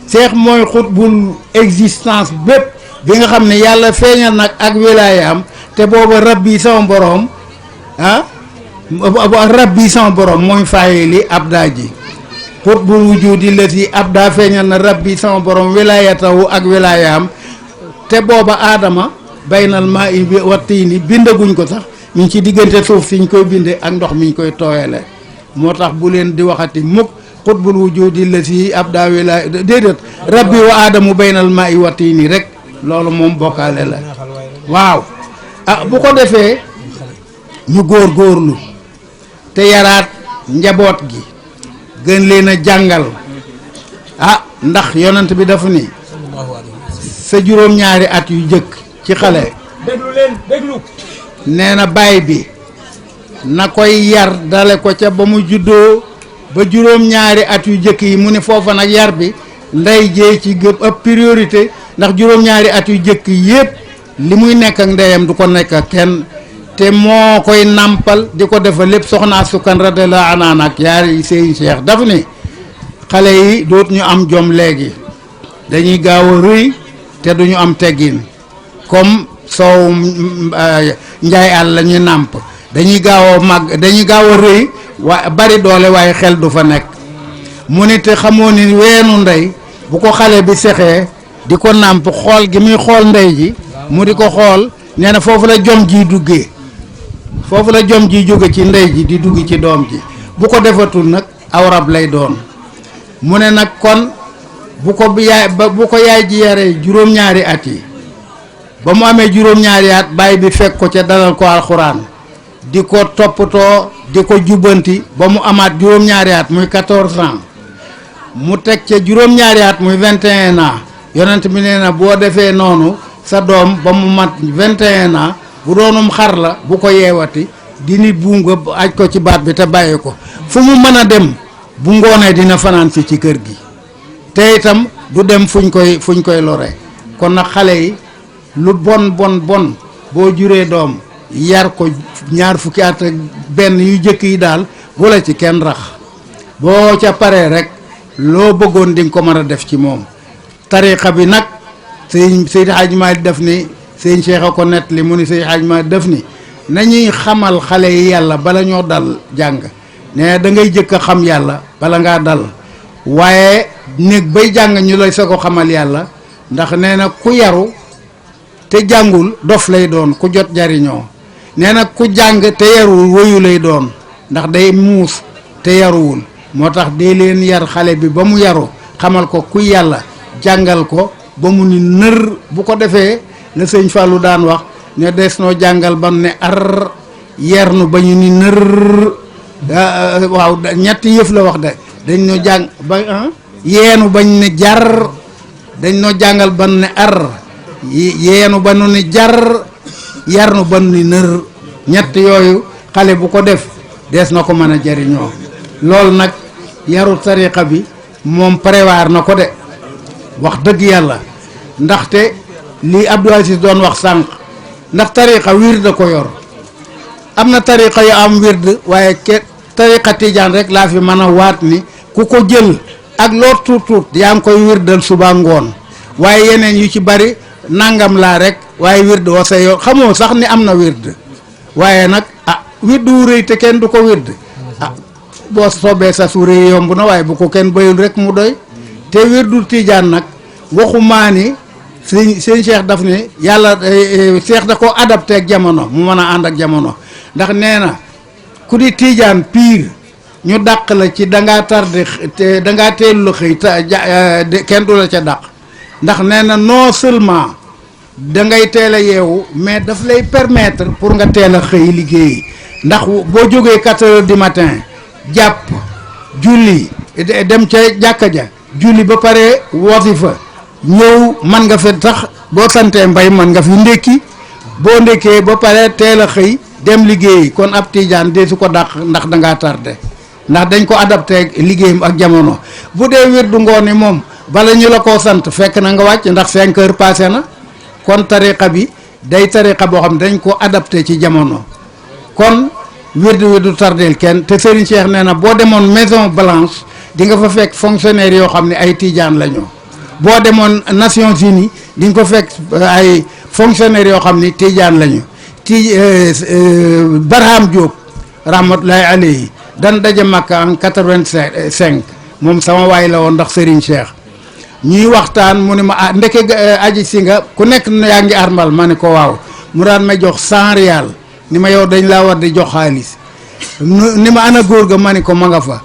seex mooy xutbul existence bépp bi nga xam ne yàlla feeñal nag ak wilayaam te booba rabbi sama borom rabbi sama borom mooy faayili abda ji xutbul wujudi lazi abda feeñal na rabbi sama borom wilayatahu ak wilayaam te booba aadama baynal maa'i wa tiini bindaguñ ko sax mi ngi ci diggante suuf si ñu koy bindee ak ndox mi ñu koy tooyale moo tax bu leen di waxati mukk xutbul wujudi lazi abda wilaya déedéet rabbi wa aadamu baynal maa'i wa tiini rek loolu moom bokkaale la waaw ah bu ko defee ñu góorgóorlu te yaraat njaboot gi gën leen a jàngal ah ndax yonent bi dafa ni sa juróom-ñaari at yu jëkk ci xale déglu nee na baay bi na koy yar dale ko ca ba mu juddoo ba juróom-ñaari at yu jëkk yi mu ne foofa nag yar bi ndey jee ci gëp ab priorité ndax juróom-ñaari at yu jëkk yépp li muy nekk ak ndeyam du ko nekk ak kenn te moo koy nàmpal di ko defal lépp soxnaa sukkan radiyallahu anha ak yaari sëñ Cheikh daf ni xale yi doot ñu am jom léegi dañuy gaaw a rëy te duñu am teggin comme soow njaay àll la ñuy nàmp dañuy gaaw a màgg dañuy gaaw a rëy waa bari doole waaye xel du fa nekk mu ni te xamoo ni weenu ndey bu ko xale bi sexee di ko nàmp xool gi muy xool ndey ji mu di ko xool nee na foofu la jom ji duggee foofu la jom ji jóge ci ndey ji di dugg ci doom ji bu ko defatul nag awrab lay doon mu ne nag kon bu ko yaay ji yaree juróom-ñaari at yi ba mu amee juróom-ñaari at baay bi fekk ko ca dalal ko alxuraan di ko toppatoo di ko jubbanti ba mu amaat juróom-ñaari at muy 14 ans mu teg ca juróom-ñaari at muy 21 ans yonent bi nee na boo defee noonu sa doom ba mu mat 21 ans bu doonum xar la bu ko yeewati dini buum nga aj ko ci baat bi te bàyyi ko fu mu mën a dem bu ngoonee dina fanaan si ci kër gi te itam du dem fuñ koy lore kon nag xale yi lu bon boo juree doom yar ko ñaar fukki at ak benn yu jëkk yi daal bu la ci kenn rax boo ca paree rek loo bëggoon di nga ko mën a def ci moom tariqa bi nag Seydi Hadji Malick def ni sëñ Cheikh a ko nett li mu ni Seydi Hadji Malick def ni nañuy xamal xale yi yàlla bala ñoo dal jàng ne da ngay jëkk a xam yàlla bala ngaa dal waaye néeg bay jàng ñu lay sa ko xamal yàlla ndax nee na ku yaru te jàngul dof lay doon ku jot jariñoo nee na ku jàng te yaruwul woyu lay doon ndax day muus te yaruwul moo tax dee leen yar xale bi ba mu yaru xamal ko ku yàlla jàngal ko ba mu ni nër bu ko defee la sëñ Fallou daan wax ne des noo jàngal ba ne ar yernu ba ñu ni nër waaw ñetti yëf la wax de dañ noo jàng ba yeenu bañ ne jar dañ noo jàngal ba ne ar yeenu ba nu ni jar yarnu ba nu ni nër ñett yooyu xale bu ko def dees na ko mën a jariñoo loolu nag yaru tariqa bi moom prévoir na ko de wax dëgg yàlla ndaxte li Abdou Aziz doon wax sànq ndax tariqa wird ko yor am na tariqa yu am wird waaye tariqa tijaan rek laa fi mën a waat ni ku ko jël ak loo tuut yaa ngi koy wirdal suba ngoon waaye yeneen yu ci bari nangam laa rek waaye wird wasa yoon xamoo sax ni am na wird waaye nag wird wu rëy te kenn du ko wird boo soobee sa su rëy yomb na waaye bu ko kenn bayul rek mu doy te wirdu tijaan nag waxumaa ni sëñ Cheikh daf ne yàlla Cheikh da ko adapté ak jamono mu mën a ànd ak jamono ndax nee na ku di tijaan pire ñu dàq la ci dangaa tardé te dangaa teelu la xëy kenn du la ca dàq ndax nee na non seulement dangay teel a yeewu mais daf lay permettre pour nga teel a xëy liggéey ndax boo jógee 4 heures du matin jàpp julli dem ca jàkka ja julli ba pare wasifa ñëw man nga fi tax boo santee mbay man nga fi ndékki boo ndékkee ba pare teel a xëy dem liggéey kon ab tijaan de su ko dàq ndax dangaa tardé ndax dañ ko adapté liggéeyam ak jamono bu dee wirdu ngoon ni moom bala ñu la koo sant fekk na nga wàcc ndax 5 heures passé na kon tariqa bi day tariqa boo xam ne dañ ko adapté ci jamono kon wirdu du tardeel kenn te Serigne Cheikh nee na boo demoon Maison Blanche di nga fa fekk fonctionnaire yoo xam ne ay tijaan la ñu boo demoon Nations Unies di nga ko fekk ay fonctionnaires yoo xam ni tijaan lañu Barham Diop rahmatullahi alayhi dan daje Makka en 85 moom sama waay la woon ndax Serigne Cheikh ñuy waxtaan mu ne ma ndeke aji si nga ku nekk yaa ngi armal ma ne ko waaw mu daan ma jox 100 rial ni ma yow dañ laa war di jox xaalis ni ma ana góor ga ma ne ko ma nga fa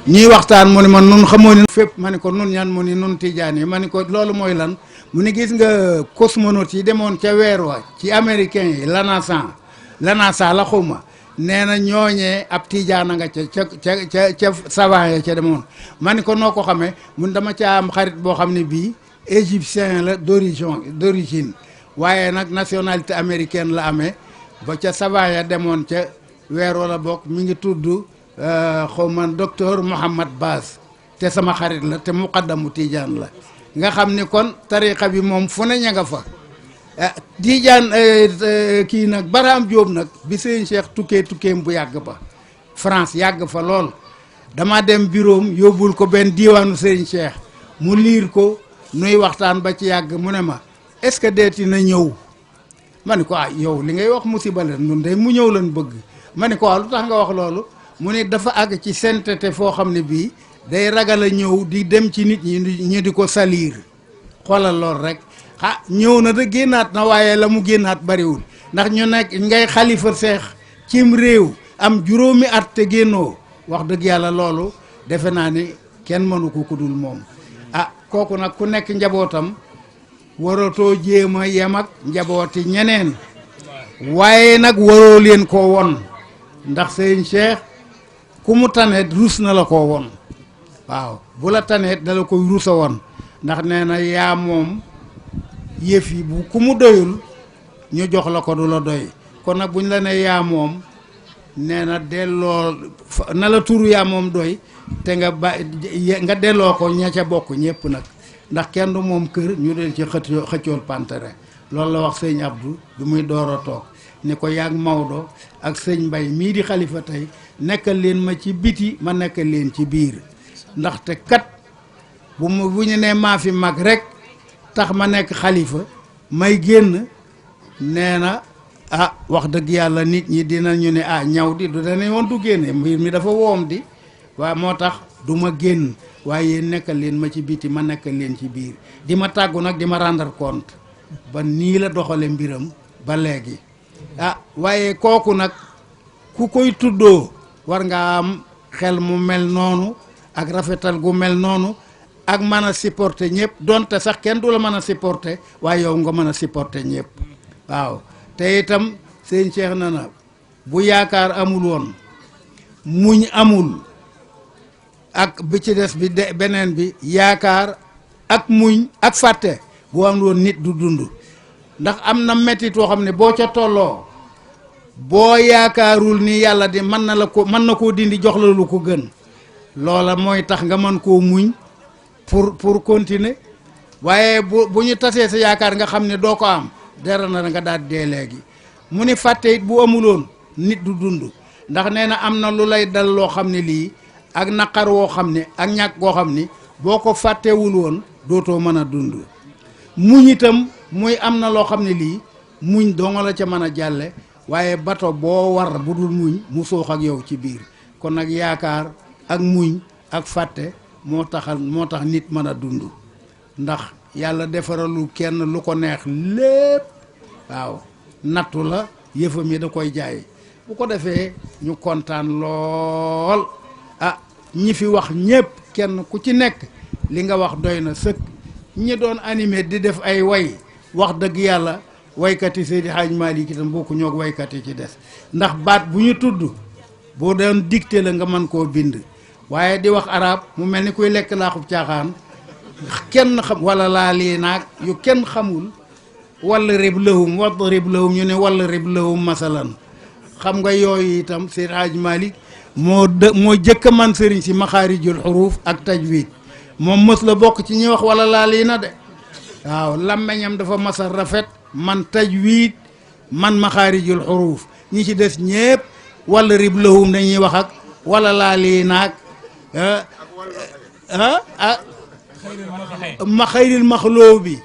ñuy waxtaan mu ne ma nun xamoo ni fépp ma ne ko nun ñan mu ni nun tijaan yi ma ne ko loolu mooy lan mu ne gis nga cosmonautes yi demoon ca weer wa ci américain yi l'ANASA la xuma nee na ñooñee ab tijaana nga ca savant ya ca demoon ma ne ko noo ko xamee mun dama ca am xarit boo xam ne bii égyptien la d'origine waaye nag nationalité américaine la amee ba ca savant ya demoon ca weer wala bokk mi ngi tudd xaw ma docteur Mohammad Baas te sama xarit la te muqaddamu tijaan la nga xam ni kon tariqa bi moom fu ne ña nga fa tijaan kii nag Barham Diop nag bi sëñ Cheikh tukkeem bu yàgg ba France yàgg fa lool dama dem bureau yóbbul ko benn diiwaanu sëñ Cheikh mu liir ko nuy waxtaan ba ci yàgg mu ne ma est-ce que deeti na ñëw ma ne ko yow li ngay wax musiba la nun day mu ñëw lan bëgg ma ne ko lu tax nga wax loolu mu ne dafa àgg ci sainteté foo xam ne bii day ragal a ñëw di dem ci nit ñi ñu di ko salir xoolal lool rek ñëw na da génnaat na waaye la mu génnaat bariwul ndax ñu nekk ngay xalifa seex cim réew am juróomi at te génnoo wax dëgg yàlla loolu defe naa ni kenn mënu ko ku dul moom kooku nag ku nekk njabootam waratoo jéem a yem ak njabooti ñeneen waaye nag waroo leen koo won ndax sëñ Cheikh ku mu taneet ruus na la koo won waaw bu la taneet dala koy ruusa won ndax nee na yaa moom yëf yi bu ku mu doyul ñu jox la ko du la doy kon nag buñ la ne yaa moom nee na delloo na la turu yaa moom doy te nga delloo ko ña ca bokk ñëpp nag ndax kenn du moom kër ñu del ci xëccool pantere loolu la wax sëñ Abdou bi muy door a toog ni ko yaag Maodo ak sëñ Mbay mii di xalifa tey nekkal leen ma ci biti ma nekkal leen ci biir ndaxte kat bu ñu nee maa fi mag rek tax ma nekk xalifa may génn nee na wax dëgg yàlla nit ñi dinañu ne ñaw di du dane woon du génne mbir mi dafa woom di waaye moo tax du ma génn waaye yéen nekkal leen ma ci biti ma nekkal leen ci biir di ma tàggu nag di ma rendre compte ba nii la doxale mbiram ba léegi waaye kooku nag ku koy tuddoo war nga am xel mu mel noonu ak rafetal gu mel noonu ak mën a supporter ñëpp donte sax kenn du la mën a supporter waaye yow nga mën a supporter ñëpp waaw te itam sëñ Cheikh na bu yaakaar amul woon muñ amul ak bi ci des bi beneen bi yaakaar ak muñ ak fàtte bu amul woon nit du dund ndax am na mettit woo xam ne boo ca tolloo boo yaakaarul ni yàlla di mën na koo dindi jox la lu ko gën loola mooy tax nga mën koo muñ pour continuer waaye bu ñu tasee sa yaakaar nga xam ne doo ko am dara na nga daal dee léegi mu ni fàtte it bu amuloon nit du dund ndax nee na am na lu lay dal loo xam ne lii ak naqar woo xam ne ak ñàkk goo xam ni boo ko fàttewul woon dootoo mën a dund muñ itam muy am na loo xam ne lii muñ doo nga la ca mën a jàlle waaye bato boo war bu dul muñ mu soox ak yow ci biir kon nag yaakaar ak muñ ak fàtte moo tax nit mën a dund ndax yàlla defaralu kenn lu ko neex lépp waaw nattu la yëfam yi da koy jaay bu ko defee ñu kontaan lool ñi fi wax ñépp kenn ku ci nekk li nga wax doy na sëkk ñi doon animé di def ay way wax dëgg yàlla waykat yi Seydi Hadj Malick itam bokku ñoog waykat yi ci des ndax baat bu ñu tudd boo doon dicté la nga mën koo bind waaye di wax arab mu mel ni kuy lekk laaxub caaxaan kenn xam wala laa lii naag yu kenn xamul wala rib lahum wadrib lahum ñu ne wala rib lahum masalan xam nga yooyu itam Seydi Hadj Malick moo jëkk man sëriñ si maxaarijul xuruuf ak tajwid moom mës la bokk ci ñi wax wala laa lii na de waaw làmmeñam dafa masa rafet man tajwid man maxaarijul xuruuf ñi ci des ñépp wala rib lahum dañuy wax ak wala laa lii naag ma xayril maxloo bi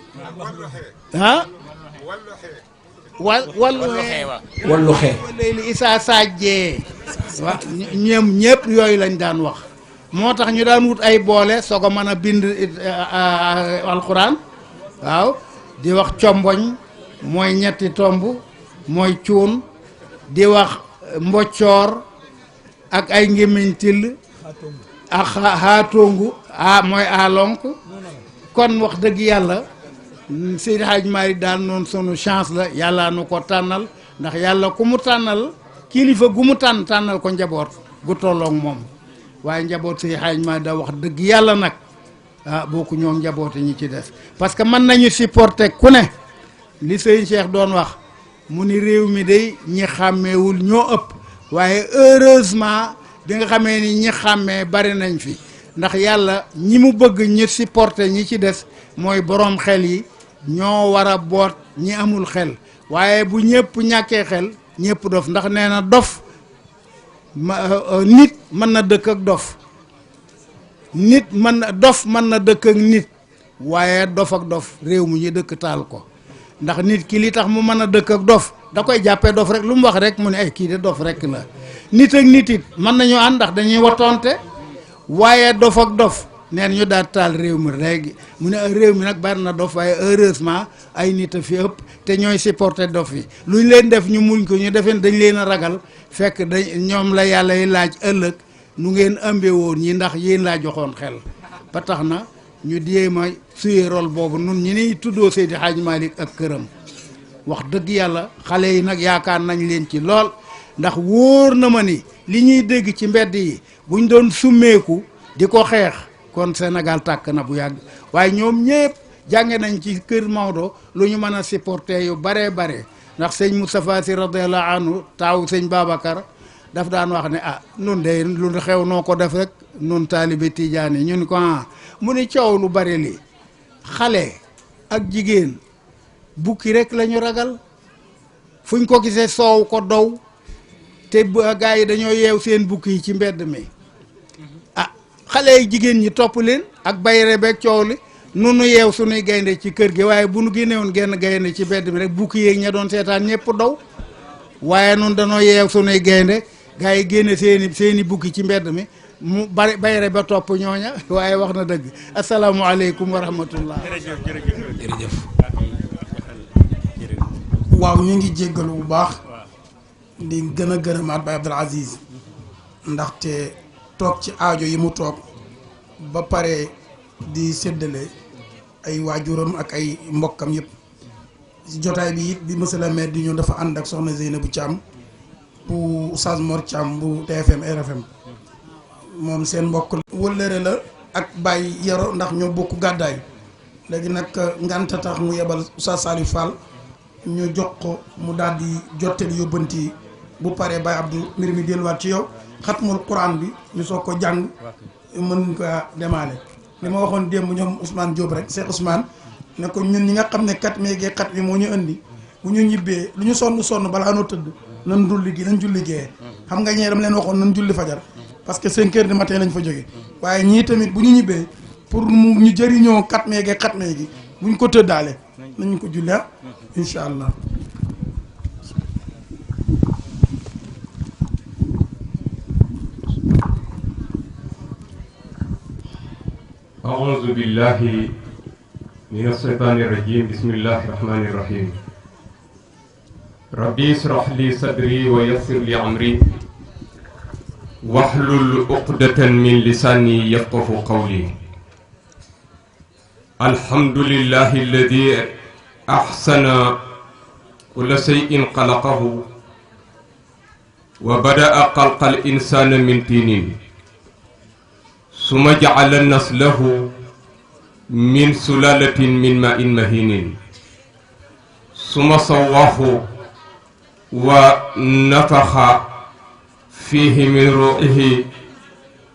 wallu xee léegi isaa sajjee waaw ñoom ñëpp yooyu lañ daan wax moo tax ñu daan wut ay boole soo ko mën a bind alxuraan waaw di wax comboñ mooy ñetti tomb mooy cuun di wax mboccoor ak ay ngémmiñ till ak xaatongu mooy alonk kon wax dëgg yàlla Seydi Hadj Malick daal noonu sunu chance la yàlla nu ko tànnal ndax yàlla ku mu tànnal kilifa gu mu tànnal ko njaboot gu tolloog moom waaye njaboot Seydi Hadj Malick da wax dëgg yàlla nag bokku ñoo njaboote ñi ci des parce que mën nañu supporter ku ne li sëñ Cheikh doon wax mu ni réew mi day ñi xàmmeewul ñoo ëpp waaye heureusement bi nga xamee ni ñi xàmmee bari nañ fi ndax yàlla ñi mu bëgg ñi supporter ñi ci des mooy boroom xel yi ñoo war a boot ñi amul xel waaye bu ñëpp ñàkkee xel ñëpp dof ndax nee na dof nit mën na dëkk ak dof nit dof mën na dëkk ak nit waaye dof ak dof réew mu ñu dëkk taal ko ndax nit ki li tax mu mën a dëkk ak dof da koy jàppee dof rek lu mu wax rek mu ne ay kii de dof rek la nit ak nit it mën nañu ànd ndax dañuy wattoonte waaye dof ak dof neen ñu daal taal réew mi léegi mu ne réew mi nag bari na dof waaye heureusement ay nit a fi ëpp te ñooy supporter dof yi lu ñu leen def ñu muñ ko ñu defeen dañ leen a ragal fekk ñoom la yàlla yi laaj ëllëg nu ngeen ëmbee woon ñi ndax yéen laa joxoon xel ba tax na ñu jéem a suyee rôle boobu nun ñi niy tuddoo Seydi Hadj Malick ak këram wax dëgg yàlla xale yi nag yaakaar nañ leen ci lool ndax wóor na ma ni li ñuy dégg ci mbedd yi buñ doon summeeku di ko xeex kon Sénégal tàkk na bu yàgg waaye ñoom ñëpp jànge nañ ci kër Maodo lu ñu mën a supporter yu baree bare ndax sëñ Moustapha Sy radiyallahu anhu taaw sëñ Babacar daf daan wax ne nun de lu xew noo ko def rek nun taalibe Tijaani ñu ni ko mu ni coow lu bare li xale ak jigéen bukki rek la ñu ragal fuñ ko gisee soow ko dow te gaa yi dañoo yeew seen bukki yi ci mbedd mi xale yi jigéen ñi topp leen ak bayre beeg coow li nu yeew sunuy gaynde ci kër gi waaye bu nu génnewoon genn gaynde ci mbedd mi rek bukki yeeg ña doon seetaan ñëpp daw waaye nun danoo yeew sunuy gaynde gaa yi génne seeni bukki ci mbedd mi mu bari bayre ba topp ñooña waaye wax na dëgg asalaamualeykum wa rahmatullah. jërëjëf. waaw ñu ngi jéggalu bu baax di gën a gërëmaat Baye Abdoul Aziz ndaxte toog ci aajo yi mu toog ba pare di séddale ay waajuram ak ay mbokkam yëpp jotaay bi it bi monsieur le maire di ñëw dafa ànd ak soxna Zeynabou Thiam bu Oustaz Mor Thiam bu TFM RFM moom seen mbokk wëllëre la ak Baye Yaro ndax ñoo bokk gàddaay léegi nag nganta tax mu yebal Oustaz Salif Fall ñu jox ko mu daal di jottali yóbbanti bu paree Baye Abdou mbir mi delluwaat ci yow xatmul quran bi ñu soog ko jàng mën ko demaale li ma waxoon démb ñoom Ousmane Diop rek Cheikh Ousmane ne ko ñun ñi nga xam ne kat meegee xat bi moo ñu indi bu ñu ñibbee lu ñu sonn balaa noo tëdd nan julli gi nañ julli gee xam nga ñee dama leen waxoon nan julli fajar parce que 5 heures du matin lañ fa jóge waaye ñii tamit bu ñu ñibbee pour mu ñu jëriñoo xat meegi bu ñu ko tëddaale nañu ko julli incha allah. أعوذ بالله من الشيطان الرجيم بسم الله الرحمن الرحيم ربي اشرح لي صدري ويسر لي أمري واحلل عقدة من لساني يفقه قولي الحمد لله الذي أحسن كل شيء خلقه وبدأ خلق الإنسان من طين ثم جعل نسله من سلالة من ماء مهين ثم صواه ونفخ فيه من روحه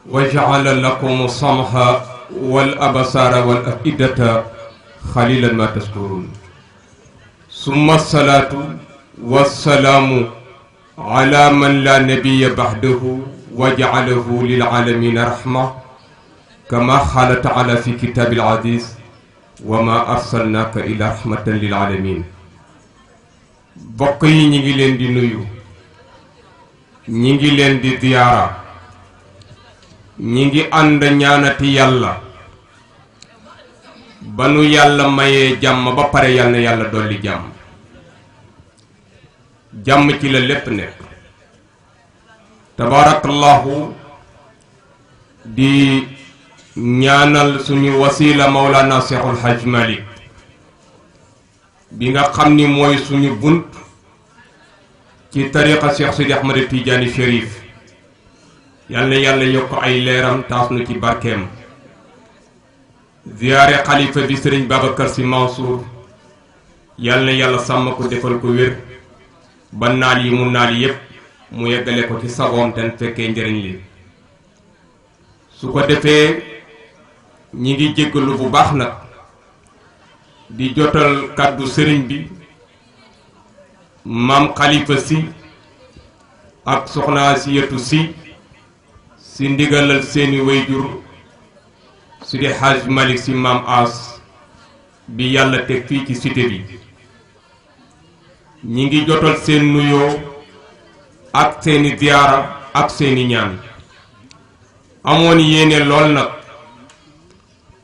وجعل لكم السمع والأبصار والأفئدة قليلا ما تشكرون ثم الصلاة والسلام على من لا نبي بعده وجعله للعالمين رحمة كما قال تعالى في كتاب العزيز وما أرسلناك إلا رحمة للعالمين bokk yi ñi ngi leen di nuyu ñi ngi leen di ziyaara ñi ngi ànd ñaanati yàlla ba nu yàlla mayee jàmm ba pare yal na yàlla dolli jàmm jàmm ci la lépp nekk tabaarakallahu di ñaanal suñu wasila Mawlana Cheikhul Hajj Malick bi nga xam ni mooy suñu bunt ci tariqa Cheikh Sidi Ahmad Tidiane Chérif yal na yàlla yokk ay leeram taas nu ci barkeem ziyaare xalifa bi sëriñ Babacar Sy Mansour yal na yàlla sàmm ko defal ko wér ba naal yi mu naal yépp mu yeggale ko ci sagoom ten fekkee njëriñ li su ko defee ñi ngi jéggalu bu baax nag di jotal kàddu sëriñ bi maam xalifa si ak soxna Siyatu si ndigalal seeni wayjur Sidi Hajj Malick si maam As bi yàlla teg fii ci cité bi ñi ngi jotal seen nuyoo ak seeni ziyaara ak seeni ñaan amoon yéene lool nag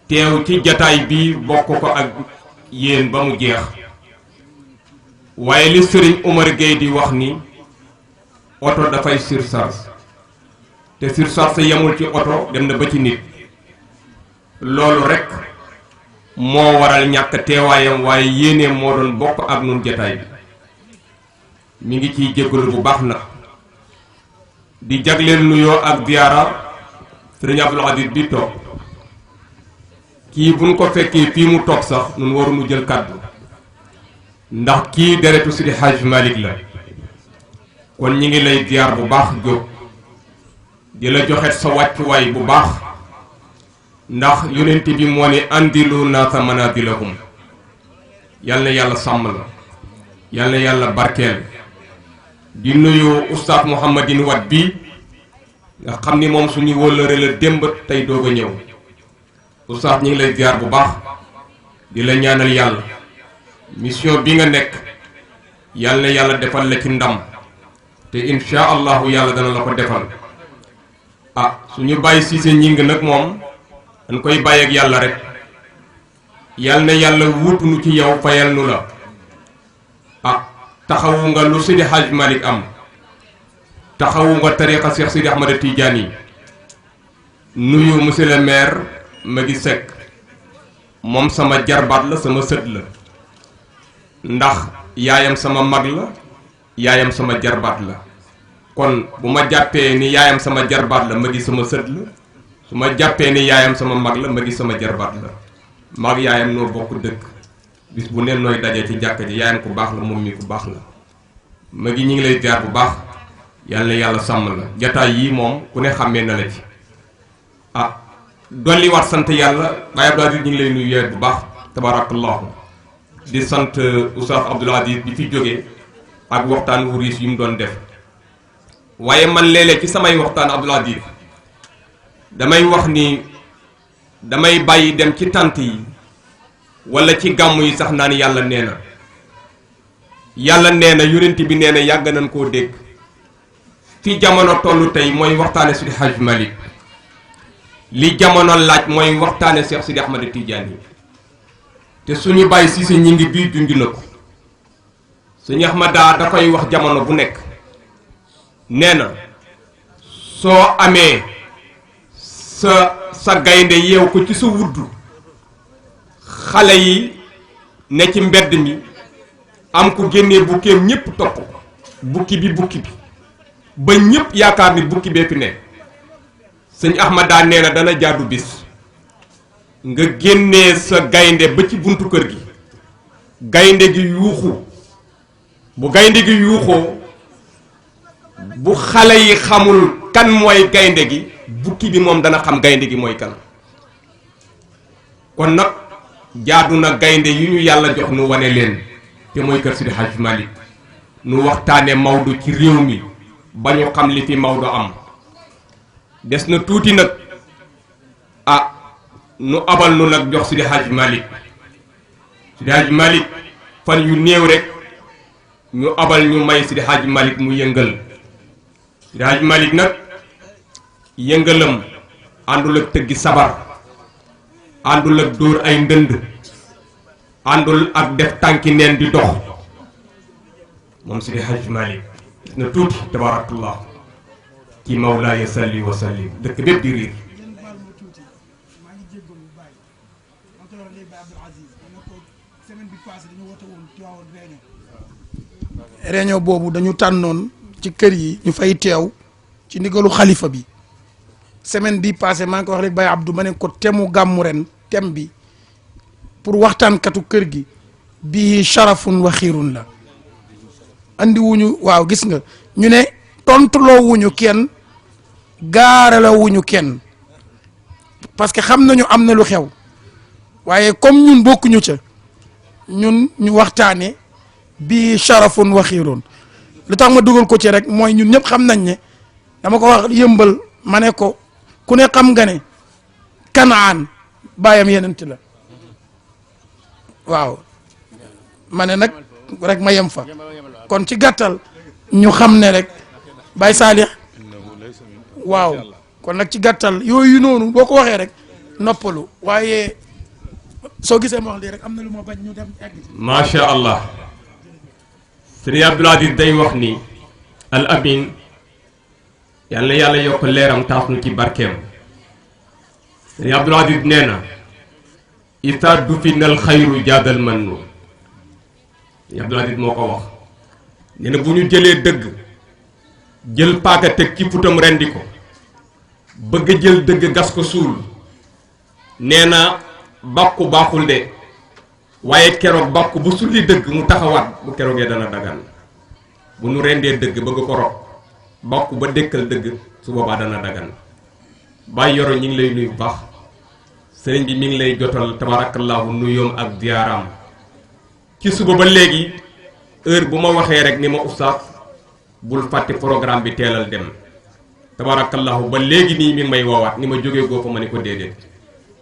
teew ci jataay bi bokk ko ak yéen ba mu jeex waaye li sëriñ Omar Gueye di wax ni oto dafay surcharge te surcharge yemul ci oto dem na ba ci nit loolu rekk moo waral ñàkk teewaayam waaye yéeneem moo doon bokk ak nun jataay bi mi ngi ciy jéggalu bu baax nag di jagleel nuyoo ak ziyaara sëriñ Abdul Aziz bi toog kii buñ ko fekkee fii mu toog sax nun waruñu jël kàddu ndax kii deretu Sidi Hajj Malick la kon ñi ngi lay ziyaar bu baax Jóob di la joxet sa wàccuwaay bu baax ndax yonent bi moo ne andilu naasa manazilahum yal na yàlla sàmm la yal na yàlla barkeel di nuyu oustaz Mouhamadine Wat bi nga xam ni moom suñu wóllëre la démb tey doog a ñëw oustaz ñi ngi lay ziar bu baax di la ñaanal yàlla mission bi nga nekk yal na yàlla defal la ci ndam te insha allahu yàlla dana la ko defal ah suñu bàyyi siise ñing nag moom dañ koy bàyyi ak yàlla rek yal na yàlla wuutu nu ci yow fayal nu la ah taxawu nga lu Sidi Hajj Malick am taxawu nga tariqa Cheikh Sidi Ahmad Tidiane yi nuyu monsieur le maire Magui Seck moom sama jarbaat la sama sët la ndax yaayam sama mag la yaayam sama jarbaat la kon bu ma jàppee ni yaayam sama jarbaat la Magui sama sët la su ma jàppee ni yaayam sama mag la Magui sama jarbaat la mag yaayam noo bokk dëkk bis bu neen nooy daje ci jàkka ji yaayam ku baax la moom mi ku baax la Magui ñi ngi lay jaar bu baax yàlla na yàlla sàmm la jataay yii moom ku ne xàmmee na la ci ah dolli waat sant yàlla Baye Abdou Aziz ñu ngi lay nuyu yeet bu baax tabarakallahu di sant Oustaz Abdoul Aziz bi fi jógee ak waxtaan wu riis yu mu doon def waaye man léeg-léeg ci samay waxtaan Abdoul Aziz damay wax ni damay bàyyi dem ci tant yi wala ci gàmm yi sax naan yàlla nee na yonent bi nee na yàgg nañ koo dégg fi jamono tollu tey mooy waxtaane Sidi Hadj Malick li jamono laaj mooy waxtaane Cheikh Sidi Ahmad Tidiane yi te suñu bàyyi Cissé ñi ngi bii junj na ko suñu Ahmada da koy wax jamono bu nekk nee na soo amee sa gaynde yeew ko ci sa wuddu xale yi ne ci mbedd mi am ko génnee bukkeem ñépp topp ko bukki bi ba ñépp yaakaar ni bukki bee fi ne sëñ Ahmada nee na dana jaadu bis nga génnee sa gaynde ba ci buntu kër gi gaynde gi yuuxu bu gaynde gi yuuxoo bu xale yi xamul kan mooy gaynde gi bukki bi moom dana xam gaynde gi mooy kan kon nag jaadu na gaynde yi ñu yàlla jox nu wane leen te mooy kër Sidi Hadj Malick nu waxtaane Maodo ci réew mi ba ñu xam li fi Maodo am des na tuuti nag ah nu abal nu nag jox Sidi Hadj Malick fan yu néew rek ñu abal ñu may Sidi Hadj Malick mu yëngal Sidi Hadj Malick nag yëngalam àndul ak tëggi sabar àndul ak dóor ay ndënd àndul ak def tànki neen di dox moom Sidi Hadj Malick gis na tuuti tabarakallah ci mawlaaya salli wa sallim dëkk bépp di riir réunion boobu dañu tànnoon ci kër yi ñu fay teew ci ndigalu xalifa bi semaine bi passé maa ngi ko wax rek Baye Abdou ma ne ko temu gàmmu ren tem bi pour waxtaankatu kër gi bii sharafun wa xiirun la andi wuñu waaw gis nga ñu ne tontuloo wuñu kenn gaarala wuñu kenn parce que xam nañu am na lu xew waaye comme ñun bokkuñu ca ñun ñu waxtaane bii sharafun wa xiirun lu tax ma dugal ko ci rek mooy ñun ñëpp xam nañ ne dama ko wax yëmbal ma ne ko ku ne xam nga ne Kanaan baayam yenent la waaw ma ne nag rek ma yem fa kon ci gàttal ñu xam ne rek Baye Salih waaw kon nag ci gàttal yooyu noonu boo ko waxee rek noppalu waaye soo gisee ma wax lii rek am na lu ma bañ ñu dem egg macha allah sëriñ Abdoul Aziz day wax ni al amin yal na yàlla yokk leeram taas nu ci barkeem sëriñ Abdoul Aziz nee na ita du fi nal xayru jaadal man nu sëriñ Abdoul Aziz moo ko wax nee na bu ñu jëlee dëgg jël paaka teg ci futam rendi ko bëgg jël dëgg gas ko suul nee na bàkku baaxul de waaye keroog bàkku bu sulli dëgg mu taxawaat bu keroogee dana dagan bu nu rendee dëgg bëgg ko rob bàkku ba dëkkal dëgg su boobaa dana dagan Baye Yoro ñi ngi lay nuyu bu baax sëriñ bi mi ngi lay jotal tabarakallahu nuyoom ak ziyaaraam ci suba ba léegi heure bu ma waxee rek ni ma oustaz bul fàtte programme bi teelal dem tabarakallahu ba léegi nii mi ngi may woowaat ni ma jógee goo fa ma ni ko déedéet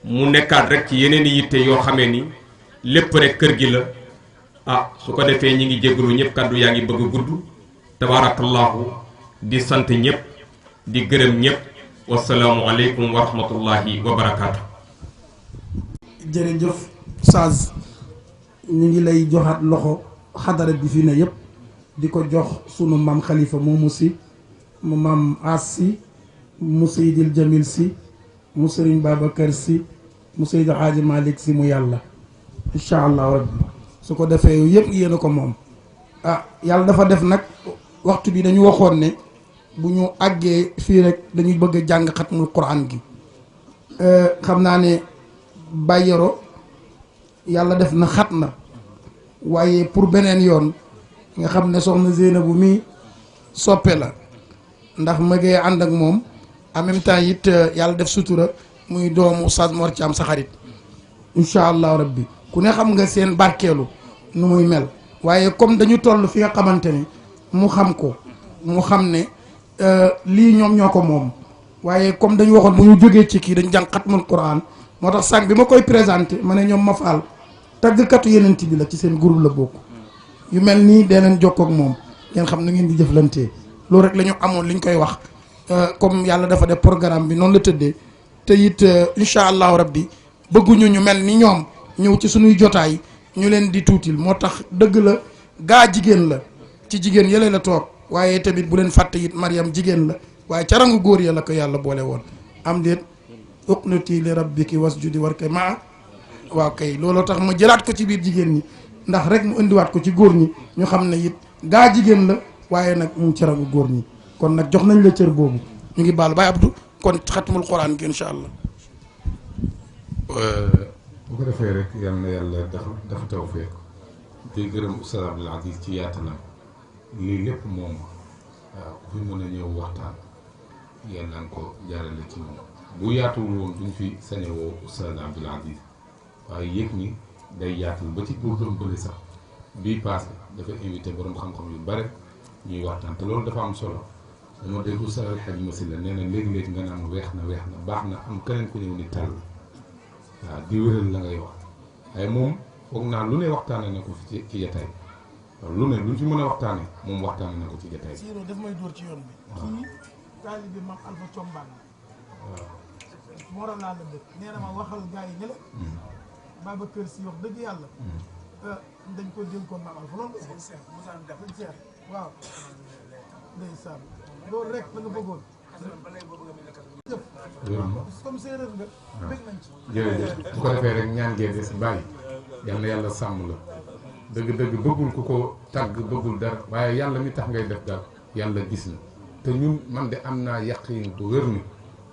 mu nekkaat rek ci yeneen i yitte yoo xamee ni lépp rek kër gi la ah su ko defee ñi ngi jégalu ñëpp kàddu yaa ngi bëgg a gudd tabarakallahu di sant ñëpp di gërëm ñëpp wasalaamu aleykum wa rahmatullahi wa barakaatu. jërëjëf Oustaz ñu ngi lay joxaat loxo xadara bi fi ne yëpp di ko jox sunu maam Khalifa moomu si mu maam As si mu Seydil Jamil si mu Serigne Babacar si mu Seydi Hadji Malick si mu yàlla incha allah rabbi su ko defee yëpp yéen a ko moom ah yàlla dafa def nag waxtu bi dañu waxoon ne bu ñu àggee fii rek dañuy bëgg a jàng xatmul quran gi xam naa ne Baye Yoro yàlla def na xat na waaye pour beneen yoon nga xam ne soxna Zeynabu mi soppe la ndax ma ngee ànd ak moom en même temps it yàlla def sutura muy doomu Oustaz Mor Thiam sa xarit incha allah rabbi ku ne xam nga seen barkeelu nu muy mel waaye comme dañu toll fi nga xamante ne mu xam ko mu xam ne lii ñoom ñoo ko moom waaye comme dañu waxoon bu ñu jógee ci kii dañ jàng xatmul quran moo tax sànq bi ma koy présenté ma ne ñoom ma faal tàggkatu yenent bi la ci seen groupe la bokk yu mel nii dee leen jokkoo ak moom ngeen xam nu ngeen di jëflantee loolu rek la ñu amoon li ñu koy wax comme yàlla dafa def programme bi noonu la tëddee te it incha allahu rabbi bëgguñu ñu mel ni ñoom ñëw ci suñuy jotaay ñu leen di tuutil moo tax dëgg la gaa jigéen la ci jigéen yële la toog waaye tamit bu leen fàtte it Mariam jigéen la waaye ca rangu góor ya la ko yàlla boole woon am déet uqnuti li rabbiki wasjudi warka maa waaw kay looloo tax ma jëlaat ko ci biir jigéen ñi ndax rek mu indiwaat ko ci góor ñi ñu xam ne it gaa jigéen la waaye nag mu ci rangu góor ñi kon nag jox nañ la cër boobu ñu ngi baal Baye Abdou kon xatmul quran gi incha allah. bu ko defee rek yal na yàlla dafa tawfeex di gërëm Oustaz Abdoul Aziz ci yaatalam lii lépp moom waaw ku fi mën a ñëw waxtaan yàlla na ko jaarale ci moom bu yaatuwul woon duñ fi sañewoo Oustaz Abdoul Aziz waaye yëg ni day yaatul ba ci bourdam bële sax bii passé dafa invité borom xam-xam yu bare ñuy waxtaan te loolu dafa am solo dama dégg Oustaz El Hadji Masila nee na léegi-léegi nga naan weex na baax na am keneen ku ñëw ni tàll waaw di wéral la ngay wax waaye moom foog naa lu ne waxtaane na ko fi ci jataay waaw lu ne luñ fi mën a waxtaane moom waxtaane na ko ci jataay bi. Siro daf may dóor ci yoon bi. kii taalibe Maam Alpha Combaan waaw Morolan la dëkk nee na ma waxal gars yi ne la Babacar Sy wax dëgg yàlla dañ ko dénkoon Maam Alpha loolu seex waaw ndeysaan loolu rek la nga bëggoon comme séeréer nga bëgg nañ ci jërëjëf bu ko defee rek ñaan ngeen des bàyyi yal na yàlla sàmm la dëgg-dëgg bëggul ku ko tàgg bëggul dara waaye yàlla mi tax ngay def daal yàlla gis na te ñun man de am naa yaqin bu wér ni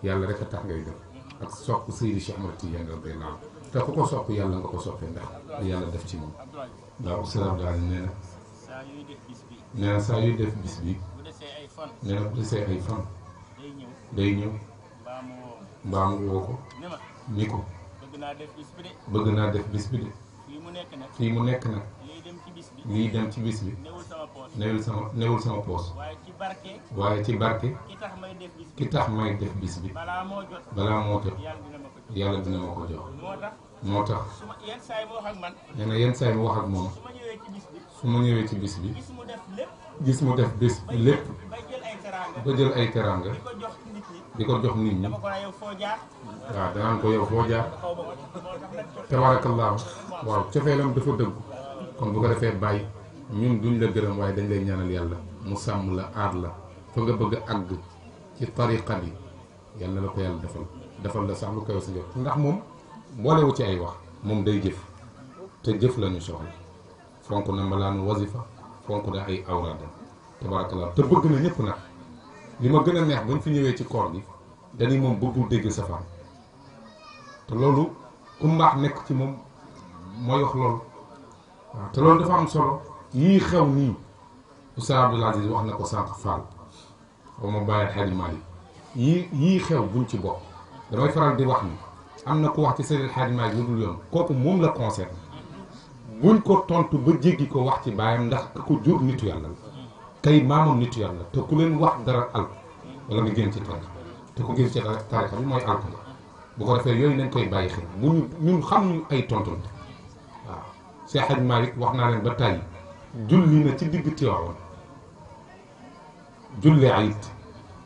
yàlla rek a tax ngay def ak sopp Seydi Cheikh Ahmad Tidiane radiyallahu anhu te ku ko sopp yàlla nga ko soppee ndax yàlla def ci moom waaw Oustaz Abdoul Aziz nee na saa yuy def bis bi nee na bu desee ay fan day ñëw mbaa mu woo ko ni ko bëgg naa def bis bi de fii mu nekk nag lii dem ci bis bi newul sama poos waaye ci barke ki tax may def bis bi balaa moo jot yàlla dina ma ko jox moo tax nee na yenn saa yi mu wax ak moom su ma ñëwee ci bis bi gis mu def bis bi lépp ba jël ay teraanga di ko jox nit ñi waaw danaan ko yow foo jaar tabaarakallaahu waaw cofeelam dafa dëgg kon bu ko defee bàyyi ñun duñ la gërëm waaye dañ lay ñaanal yàlla mu sàmm la aar la fa nga bëgg a àgg ci tariqa bi yàlla la ko yàlla defal la sax lu koy sa jot ndax moom boolewu ci ay wax moom day jëf te jëf lañu soxla fonk na mbalaanu wasifa fonk na ay awraadam tabaarakallaahu te bëgg na ñëpp nag li ma gën a neex bañ fi ñëwee ci koor gi dañuy moom bëggul dégg safaan te loolu ku mbaax nekk ci moom mooy wax loolu waaw te loolu dafa am solo yii xew nii Oustaz Abdoul Aziz wax na ko sànq Fall xaw ma bàyyi Hadji Malick yii xew buñ ci bokk damay faral di wax ni am na ku wax ci Seydi Hadji Malick lu dul yoon kooku moom la concerné buñ ko tontu ba jéggi ko wax ci baayam ndax ka ko jur nitu yàlla la tey maamam nitu yàlla te ku leen wax dara alko wala nga génn ci tarixa te ku génn ci tarixa bi mooy alko bu ko defee yooyu nañ koy bàyyi xel bu ñun xam ñu ay tontonte waaw Cheikh Hadji Malick wax naa leen ba tàyyi julli na ci digg Tiwaawan julli ayit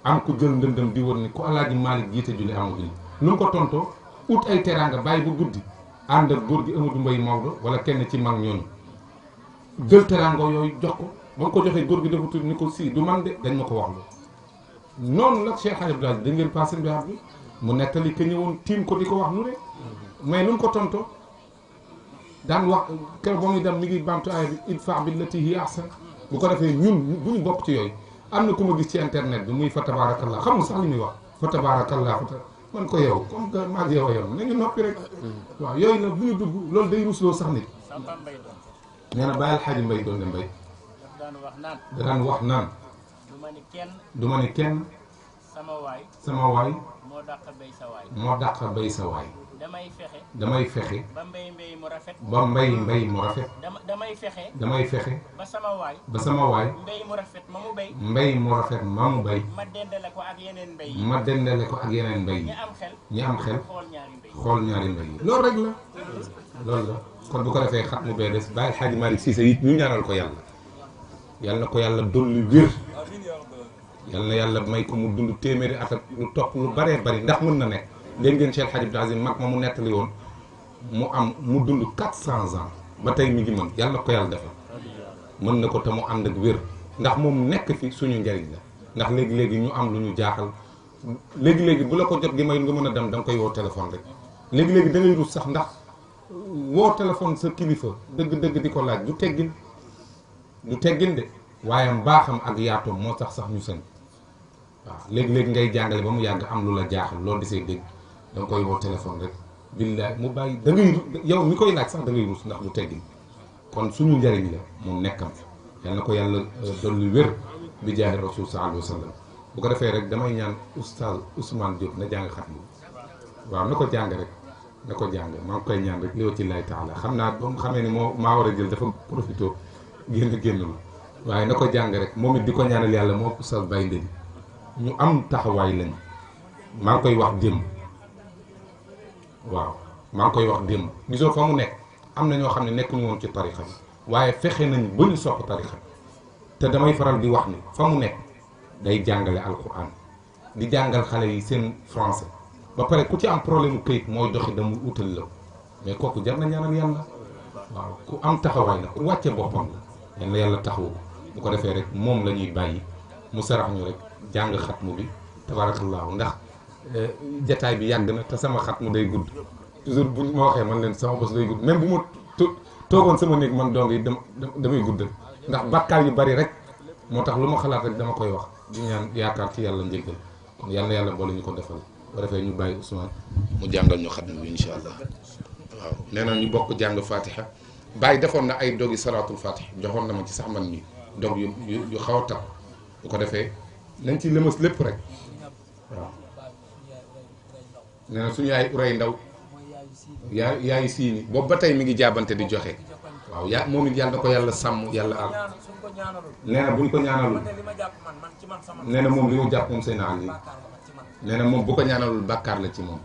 am ku jël ndëndëm di woon ni ku Alaaji Malick jiite julli amul lii lu mu ko tontoo ut ay teraanga bàyyi ba guddi ànd ak góor gi Amadou Mbaye Maodo wala kenn ci mag ñooñu jël teraanga yooyu jox ko ba nga ko joxee góor gi dafa tudd ni ko si du man de dañ ma ko wax lu noonu la Cheikh Hadji Abdoul Aziz dañ leen passé mbiar bi mu nettali que ñëwoon tiim ko di ko wax lu ne mais lu mu ko tontoo daan wax keroog ba muy dem mi ngi bamtu aaya bi idfa billati hiya ahsan bu ko defee ñun bu ñu bokk ci yooyu am na ku ma gis ci internet bi muy fa tabarakallah xamul sax li muy wax fa tabarakallah man ko yow comme que maag yow a yam nañu noppi rek waaw yooyu nag bu ñu dugg loolu day rusloo sax nit nee na bàyyil Xaaji Mbay doon ne mbay da daan wax naan du ma ni kenn sama waay moo dàq bay sa waay damay fexe ba mbay mu rafet damay fexe ba sama waay mbay mu rafet ma mu bay ma dendale ko ak yeneen mbay yi ñi am xel xool ñaari mbay yi loolu rek la kon bu ko defee xat mu bee des bàyyi Alxaaji Malick Cissé it ñu ñaanal ko yàlla na ko yàlla dolli wér yàlla na yàlla may ko mu dund téeméeri at ak lu topp lu baree bari ndax mën na nekk dégg ngeen Cheikh Hadj Abdou Aziz mag ma mu nettali woon mu dund 400 ans ba tey mi ngi mën yàlla na ko yàlla defal mën na ko te mu ànd ak wér ndax moom nekk fi suñu njariñ la ndax léegi-léegi ñu am lu ñu jaaxal léegi-léegi bu la ko jot gi may nga mën a dem da nga koy woo téléphone rek léegi-léegi da ngay rus sax ndax woo téléphone sa kilifa dëgg-dëgg di ko laaj du teggin de waaye mbaaxam ak yaatoom moo tax sax ñu sën waaw léegi-léegi ngay jàngale ba mu yàgg am lu la jaaxal loolu di see dégg da nga koy woo téléphone rek billaay mu bàyyi da ngay yow mi koy laaj sax da ngay rus ndax du teggin kon suñu njariñ la moom nekkam yal na ko yàlla dolli wér bi jaahi rasul sallallahu alayhi wa sallam bu ko defee rek damay ñaan oustaz Ousmane Diop na jàng xat bi waaw na ko jàng rek na ko jàng maa ngi koy ñaan rek li wati laay taala xam naa ba mu xamee ni maa war a jël dafa profité génnul waaye na ko jàng rek moom it di ko ñaanal yàlla moo oustaz Baye Ndéli ñu am taxawaay lañ maa ngi koy wax démb waaw maa ngi koy wax démb gisoo fa mu nekk am na ñoo xam ne nekkuñu woon ci tarixa bi waaye fexe nañ ba ñu sopp tarixa bi te damay faral di wax ni fa mu nekk day jàngale alquran di jàngal xale yi seen français ba pare ku ci am problème mu këyit mooy doxi dama utal la mais kooku jar na ñaanal yàlla waaw ku am taxawaay la ku wàcce boppam la yal na yàlla taxawu bu ko defee rek moom la ñuy bàyyi mu sarax ñu rek jàng xatmu bi tabaarakallaahu ndax jataay bi yàgg na te sama xatmu day gudd toujours bu ma waxee man leen sama bos day gudd même bu ma toogoon sama néeg man dong yi damay guddal ndax bàkkaar yu bari rek moo tax lu ma xalaat rek dama koy wax di ñaan yaakaar ci yàlla njéggal kon yal na yàlla boole ñu ko defal bu defee ñu bàyyi Ousmane mu jàngal ñu xatmu bi incha allah waaw nee na ñu bokk jàng fatiha bàyyi defoon na ay dogi salaatul fatiha joxoon na ma ci sax man mi dog yu xaw a tax bu ko defee nañ ci lëmas lépp rek waaw nee na suñu yaay uray ndaw yaayu siini boobu ba tey mi ngi jaabante di joxe waaw moom it yàlla na ko yàlla sàmm yàlla aar nee na bu ñu ko ñaanalul nee na moom li mu jàpp moom seen àll yi nee na moom bu ko ñaanalul bàkkaar la ci moom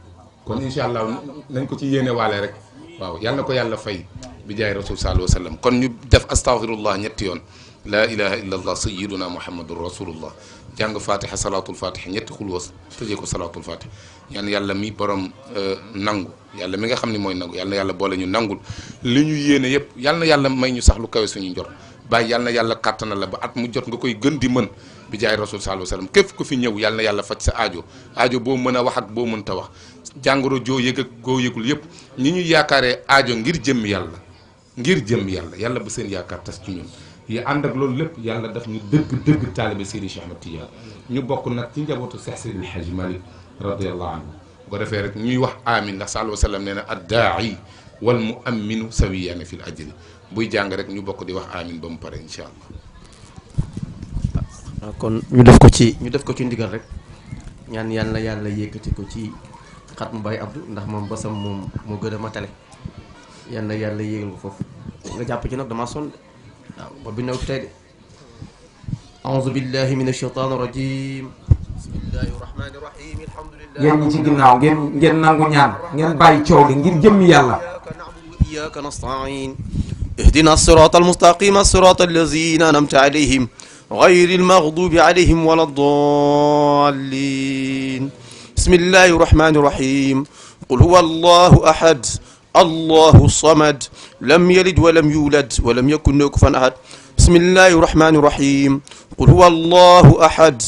kon incha allah nañ ko ci yéene waale rek waaw yàlla na ko yàlla fay bi jaay rasul sallallahu alayhi wa sallam kon ñu def astaghfirullah ñetti yoon laa ilaha illa allah sayyiduna muhammadun rasulullah jàng fatiha salaatul fatiha ñetti xulwas tëjee ko salaatul fatiha ñaan yàlla mi borom nangu yàlla mi nga xam ne mooy nangu yàlla na yàlla boole ñu nangul li ñu yéene yëpp yàlla na yàlla may ñu sax lu kawe suñu njort bàyyi yàlla na yàlla kàttana la ba at mu jot nga koy gën di mën bi jaay rasul sallallahu alayhi wasallam képp ku fi ñëw yàlla na yàlla faj sa aajo boo mën a wax ak boo mënta wax jàngoro joo yëg ak goo yëgul yëpp ñi ñu yaakaaree aajo ngir jëm yàlla yàlla bu seen yaakaar tas ci ñun yi ànd ak loolu lépp yàlla daf ñu dëgg taalibe Seydi Cheikh Ahmed Tidiane ñu bokk nag ci njabootu Cheikh Seydi El Hadji Malick radiyallahu anhu bu ko defee rek ñuy wax amin ndax sallallahu alayhi wa sallam nee na addaa'i wal mu'minu sawiyaani fil ajri buy jàng rek ñu bokk di wax amin ba mu pare incha allah. kon ñu def ko ci ndigal rek ñaan yàlla yëkkati ko ci xatmu Baye Abdou ndax moom basam moom moo gën a matale yàlla yéegal ko foofu nga jàpp ci nag dama sonn waaw ba bi new tey de a'uuzu billahi min ash-shaytaani rajiim bismillahi rahmaani rahiim alhamdulillah yéen ñi ci ginnaaw ngeen nangu ñaan ngeen bàyyi coow li ngir jëmmi yàlla iyyaka nasta'iin ihdina as-siraata al-mustaqiima as-siraata allaziina an'amta alayhim ghayril maghduubi alayhim wala ad-daalliin bismillahi rahmaani rahiim qul huwa allahu ahad allahu samad lam yalid walam yulad walam yakun lahu kufuwan ahad bismillahi rahmani rahim qul huwa allahu ahad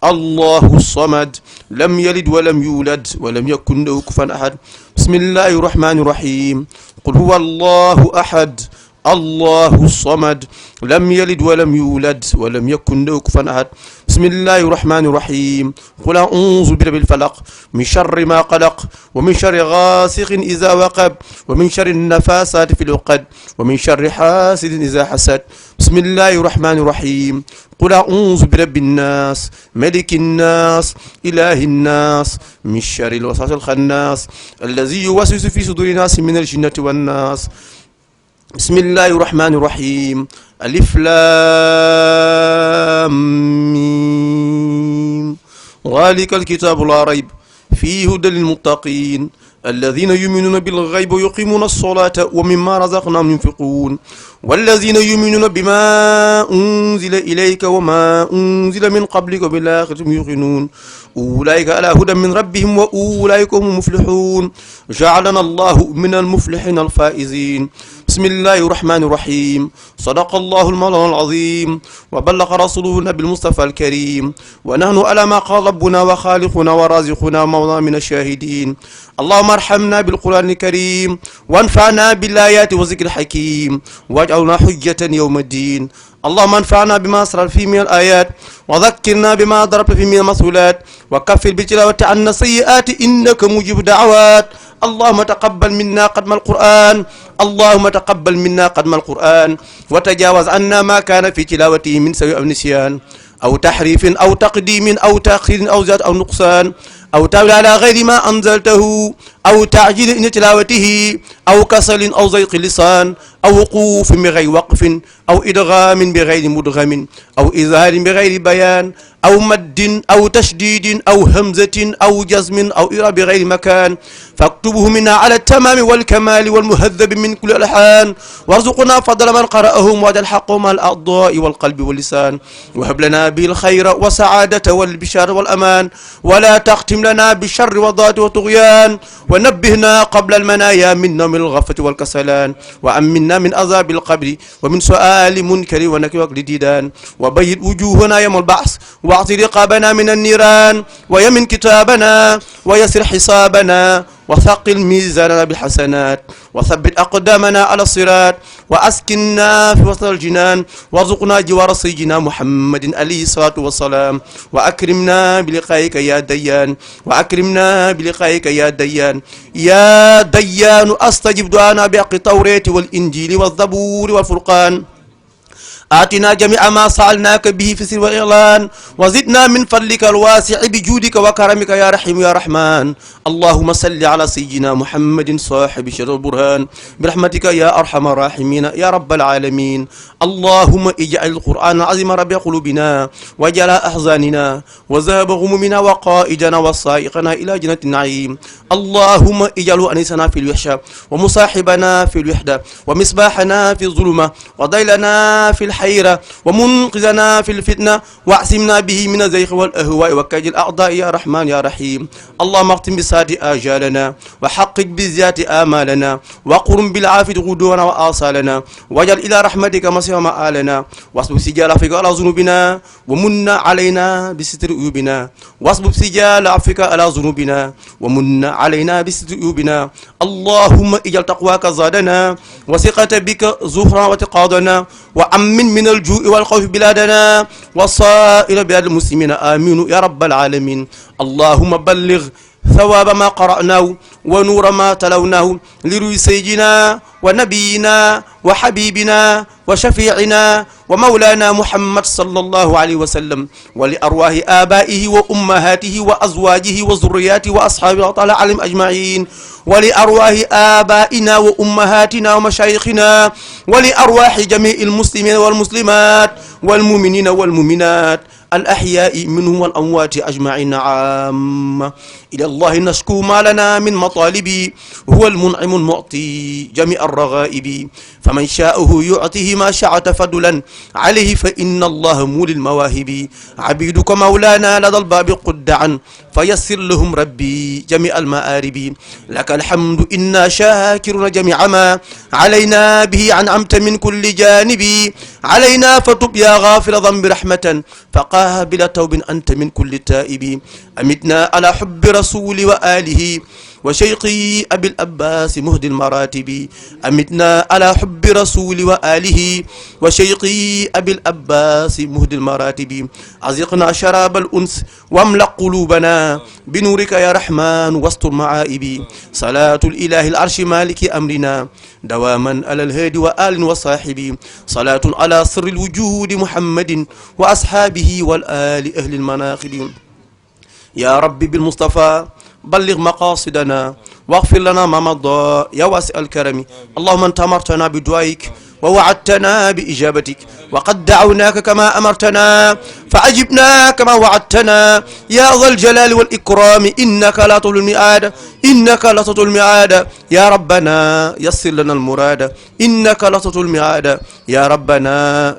allahu samad lam yalid walam yulad walam yakun lahu kufuwan ahad bismillahi rahmani rahim qul huwa allahu ahad allahu samad lam yalid walam yulad walam yakun lahu kufuwan ahad bismillahi rahmani rahim qul a'uuzu bi rabbil falaq min sharri ma qalaq wa min sharri ghasiqin idha waqab wa min sharri nafasati fil uqad wa min sharri hasidin idha hasad bismillahi rahmani rahim قل أعوذ برب الناس ملك الناس إله الناس من شر الوسواس الخناس الذي يوسوس في صدور الناس من الجنة والناس. بسم الله الرحمن الرحيم. ألف لام ميم. ذلك الكتاب لا ريب فيه هدى للمتقين الذين يؤمنون بالغيب ويقيمون الصلاة ومما رزقناهم ينفقون والذين يؤمنون بما أنزل إليك وما أنزل من قبلك وبالآخرة هم يوقنون أولئك على هدى من ربهم وأولئك هم المفلحون. جعلنا الله من المفلحين الفائزين. بسم الله الرحمن الرحيم. صدق الله المولى العظيم وبلغ رسوله النبي المصطفى الكريم ونحن على ما قال ربنا وخالقنا ورازقنا مولانا من الشاهدين. اللهم ارحمنا بالقرآن الكريم وانفعنا بالآيات وذكر الحكيم واجعلنا حجة يوم الدين. اللهم انفعنا بما أسرر فيه من الآيات وذكرنا بما ضربت فيه من المسؤولات وكفر بالتلاوة عنا السيئات إنك مجيب دعوات. اللهم تقبل منا قدم القرآن اللهم تقبل منا قدم القرآن وتجاوز عنا ما كان في تلاوته من سوء أو نسيان أو تحريف أو تقديم أو تأخير أو زيادة أو نقصان أو تأويل على غير ما أنزلته أو تعجيل إن تلاوته أو كسل أو ضيق اللسان أو وقوف بغير وقف أو إدغام بغير مدغم أو إظهار بغير بيان أو مد أو تشديد أو همزة أو جزم أو إعراب بغير مكان فاكتبه منا على التمام والكمال والمهذب من كل الألحان وارزقنا فضل من قرأهم وعد الحق مع الأعضاء والقلب واللسان وهب لنا به الخير والسعادة والبشار والأمان ولا تختم لنا بالشر والضاد والطغيان ونبهنا قبل المنايا من نوم الغفة والكسلان وأمنا من عذاب القبر ومن سؤال منكر ونكر وكل وبيض وجوهنا يوم البعث واعطي رقابنا من النيران ويمن كتابنا ويسر حسابنا وثقل ميزاننا بالحسنات وثبت أقدامنا على الصراط وأسكننا في وسط الجنان وارزقنا جوار سيدنا محمد عليه الصلاة والسلام وأكرمنا بلقائك يا ديان وأكرمنا بلقائك يا ديان يا ديان أستجب دعانا بحق التوراة والإنجيل والزبور والفرقان آتنا جميع ما سألناك به في سر والإعلان وزدنا من فضلك الواسع بجودك وكرمك يا رحيم يا رحمن. اللهم صل على سيدنا محمد صاحب شر البرهان برحمتك يا أرحم الراحمين يا رب العالمين. اللهم اجعل القرآن العظيم ربيع قلوبنا وجلاء أحزاننا وذهب غمومنا وقائدنا وسائقنا إلى جنة النعيم. اللهم اجعله أنيسنا في الوحشة ومصاحبنا في الوحدة ومصباحنا في الظلمة وضيلنا في الحيرة ومنقذنا في الفتنة واعصمنا به من الزيغ والأهواء وكيد الأعداء يا رحمن يا رحيم. اللهم اختم بسعة آجالنا وحقق بزيادة آمالنا وقرم بالعافية غدونا وآصالنا واجعل إلى رحمتك مصير مآلنا واصبب سجال عفوك على ذنوبنا ومن علينا بستر عيوبنا واصبب سجال عفوك على ذنوبنا ومن علينا بستر عيوبنا. اللهم اجعل تقواك زادنا وثقة بك زهرا وتقاضنا وأمن من الجوع والخوف بلادنا وصائر بلاد المسلمين آمين يا رب العالمين. اللهم بلغ ثواب ما قرأناه ونور ما تلوناه لروي سيدنا ونبينا وحبيبنا وشفيعنا ومولانا محمد صلى الله عليه وسلم ولأرواح آبائه وأمهاته وأزواجه وذرياته وأصحابه وطلع عليهم أجمعين ولأرواح آبائنا وأمهاتنا ومشايخنا ولأرواح جميع المسلمين والمسلمات والمؤمنين والمؤمنات الأحياء منهم والأموات أجمعين عامة. إلى الله نشكو ما لنا من مطالب هو المنعم المعطي جميع الرغائب فمن شاءه يعطيه ما شاء تفضلا عليه فإن الله مولي المواهب. عبيدك مولانا لدى الباب قدعا فيسر لهم ربي جميع المآرب. لك الحمد إنا شاكرون جميع ما علينا به أنعمت من كل جانب علينا فتب يا غافر ذنب رحمة فقابل توب أنت من كل تائب. أمتنا على حب رسول وآله وشيقي أبي الأباس مهدي المراتب أمتنا على حب رسول وآله وشيقي أبي الأباس مهدي المراتب أزقنا شراب الأنس واملأ قلوبنا بنورك يا رحمن واستر معائبي صلاة الإله العرش مالك أمرنا دواما على الهادي وآل وصاحبي صلاة على سر الوجود محمد وأصحابه والآل أهل المناقب يا ربي بالمصطفى بلغ مقاصدنا واغفر لنا ما مضى يا واسع الكرم اللهم انت امرتنا بدعائك ووعدتنا بإجابتك وقد دعوناك كما أمرتنا فعجبنا كما وعدتنا يا ذا الجلال والإكرام إنك لا تطول الميعاد إنك لا تطول الميعاد يا ربنا يسر لنا المراد إنك لا تطول الميعاد يا ربنا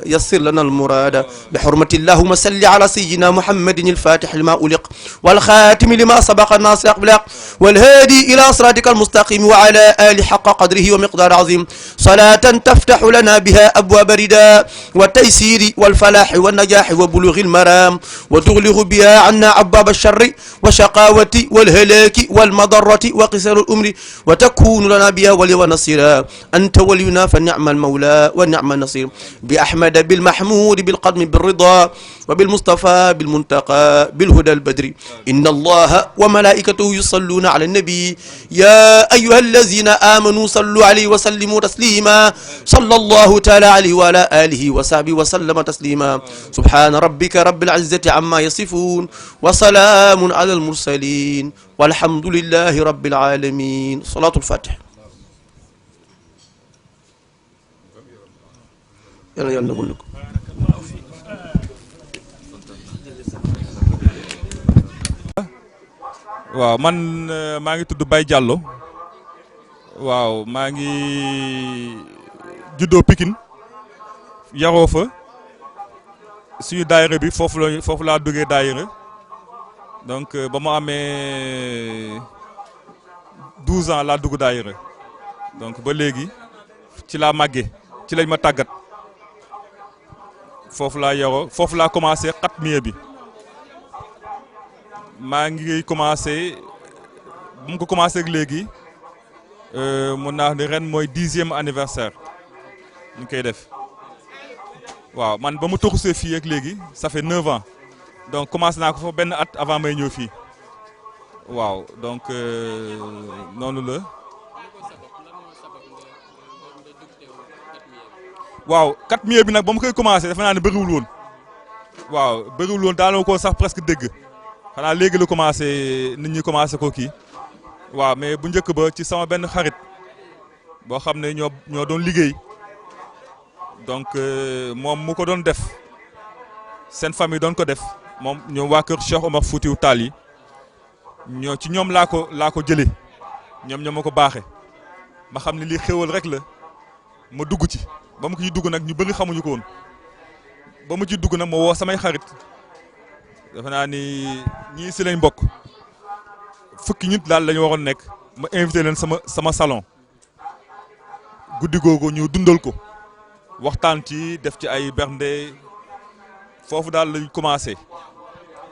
يسر لنا المراد بحرمة اللهم صل على سيدنا محمد الفاتح لما أغلق والخاتم لما سبق الناصر أقبلق والهادي إلى صراطك المستقيم وعلى آل حق قدره ومقدار عظيم صلاة تفتح لنا بها أبواب رداء والتيسير والفلاح والنجاح وبلوغ المرام وتغلق بها عنا أبواب الشر وشقاوة والهلاك والمضرة وقصر الأمر وتكون لنا بها ولي ونصيرا أنت ولينا فنعم المولى ونعم النصير بأحمد بالمحمود بالقدم بالرضا وبالمصطفى بالمنتقى بالهدى البدري إن الله وملائكته يصلون على النبي يا أيها الذين آمنوا صلوا عليه وسلموا تسليما صلى الله تعالى عليه وعلى آله وصحبه وسلم تسليما سبحان ربك رب العزة عما يصفون وسلام على المرسلين والحمد لله رب العالمين صلاة الفاتح يلا نقول لكم waaw man maa ngi tudd Baye Diallo waaw maa ngi juddoo Pikine yaroo fa suñu daayira bi foofu laa duggee daayira donc ba ma amee 12 ans laa dugg daayira donc ba léegi ci laa màggee ci lañ ma tàggat foofu laa yaroo foofu laa commencé xatmiya bi maa ngi commencé bu mu ko commencé ak léegi mun naa ne ren mooy 10e anniversaire ñu koy def waaw man ba mu toxusee fii ak léegi ça fait 9 ans donc commencé naa ko fa benn at avant may ñëw fii waaw donc noonu la waaw xatmiya bi nag ba mu koy commencé dafa naa ne bëriwul woon waaw bëriwul woon daanaka ko sax presque dégg. xanaa léegi la commencé nit ñi commencé ko kii waaw mais bu njëkk ba ci sama benn xarit boo xam ne ñoo doon liggéey donc moom mu ko doon def seen famille doon ko def moom ñoom waa kër Cheikh Omar Foutiou Tall yi ci ñoom laa ko jëlee ñoo ma ko baaxee ma xam ne lii xéwal rek la ma dugg ci ba mu ko ci dugg nag ñu bëri xamuñu ko woon ba mu ci dugg nag ma woo samay xarit. dafa naa ni ñii si lañ bokk fukki nit daal lañu waroon nekk ma invité leen sama salon guddi googu ñu dundal ko waxtaan ci def ci ay bernde foofu daal lañ commencé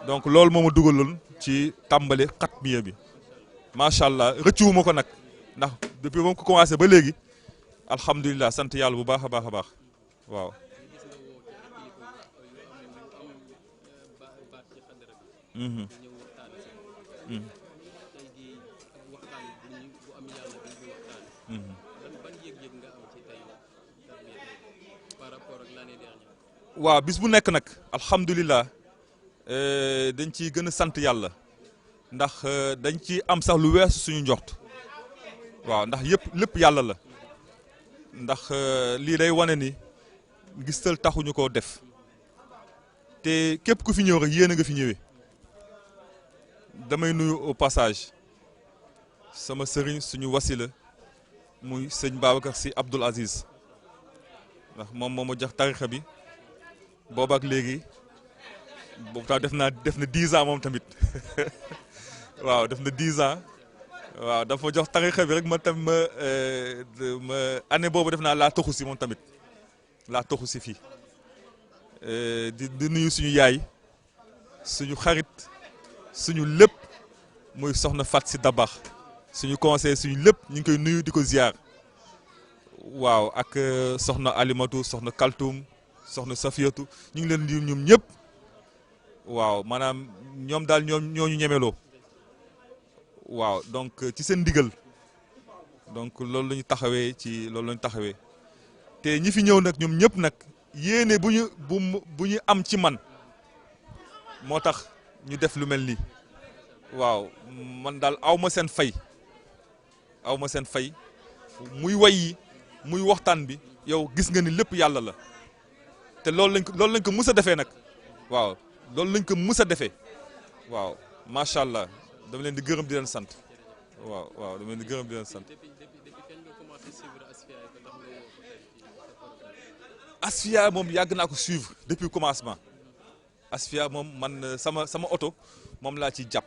donc loolu moo ma dugaloon ci tàmbali xatmiya bi macha allah rëccuwuma ko nag ndax depuis ba mu ko commencé ba léegi alhamdulilah sant yàlla bu baax a baax a baax waaw. waaw bis bu nekk nag alhamdulilah dañ ciy gën a sant yàlla ndax dañ ci am sax lu weesu suñu njort waaw ndax lépp yàlla la ndax lii day wane ni ngistal taxuñu koo def te képp ku fi ñëw rek yéen a nga fi ñëwee. damay nuyu au passage sama sëriñ suñu wasila muy sëñ Babacar Sy Abdoul Aziz ndax moom moo ma jox tarixa bi boobu ak léegi boobu tax def na 10 ans moom tamit waaw def na 10 ans waaw dafa jox tarixa bi rek ma tam ma année boobu def naa laa toxu si moom tamit laa toxu si fii di nuyu suñu yaay suñu xarit suñu lépp muy soxna Fat si Dabax suñu conseil suñu lépp ñu ngi koy nuyu di ko ziar waaw ak soxna Alimatu soxna Kaltoum soxna Safiyatu ñu ngi leen di ñoom ñëpp waaw maanaam ñoom daal ñoo ñu ñemeloo waaw donc ci seen ndigal donc loolu la ñu taxawee ci loolu la ñu taxawee te ñi fi ñëw nag ñoom ñëpp nag yéene bu ñu am ci man moo tax ñu def lu mel nii waaw man daal aw ma seen fay muy way yi muy waxtaan bi yow gis nga ni lépp yàlla la te loolu lañ ko mus a defee nag waaw loolu lañ ko mus a defee waaw macha allah dama leen di gërëm di leen sant waaw dama leen di gërëm di leen sant. Asfiya moom yàgg naa ko suivre depuis commencement Asfiya moom man sama oto moom laa ci jàpp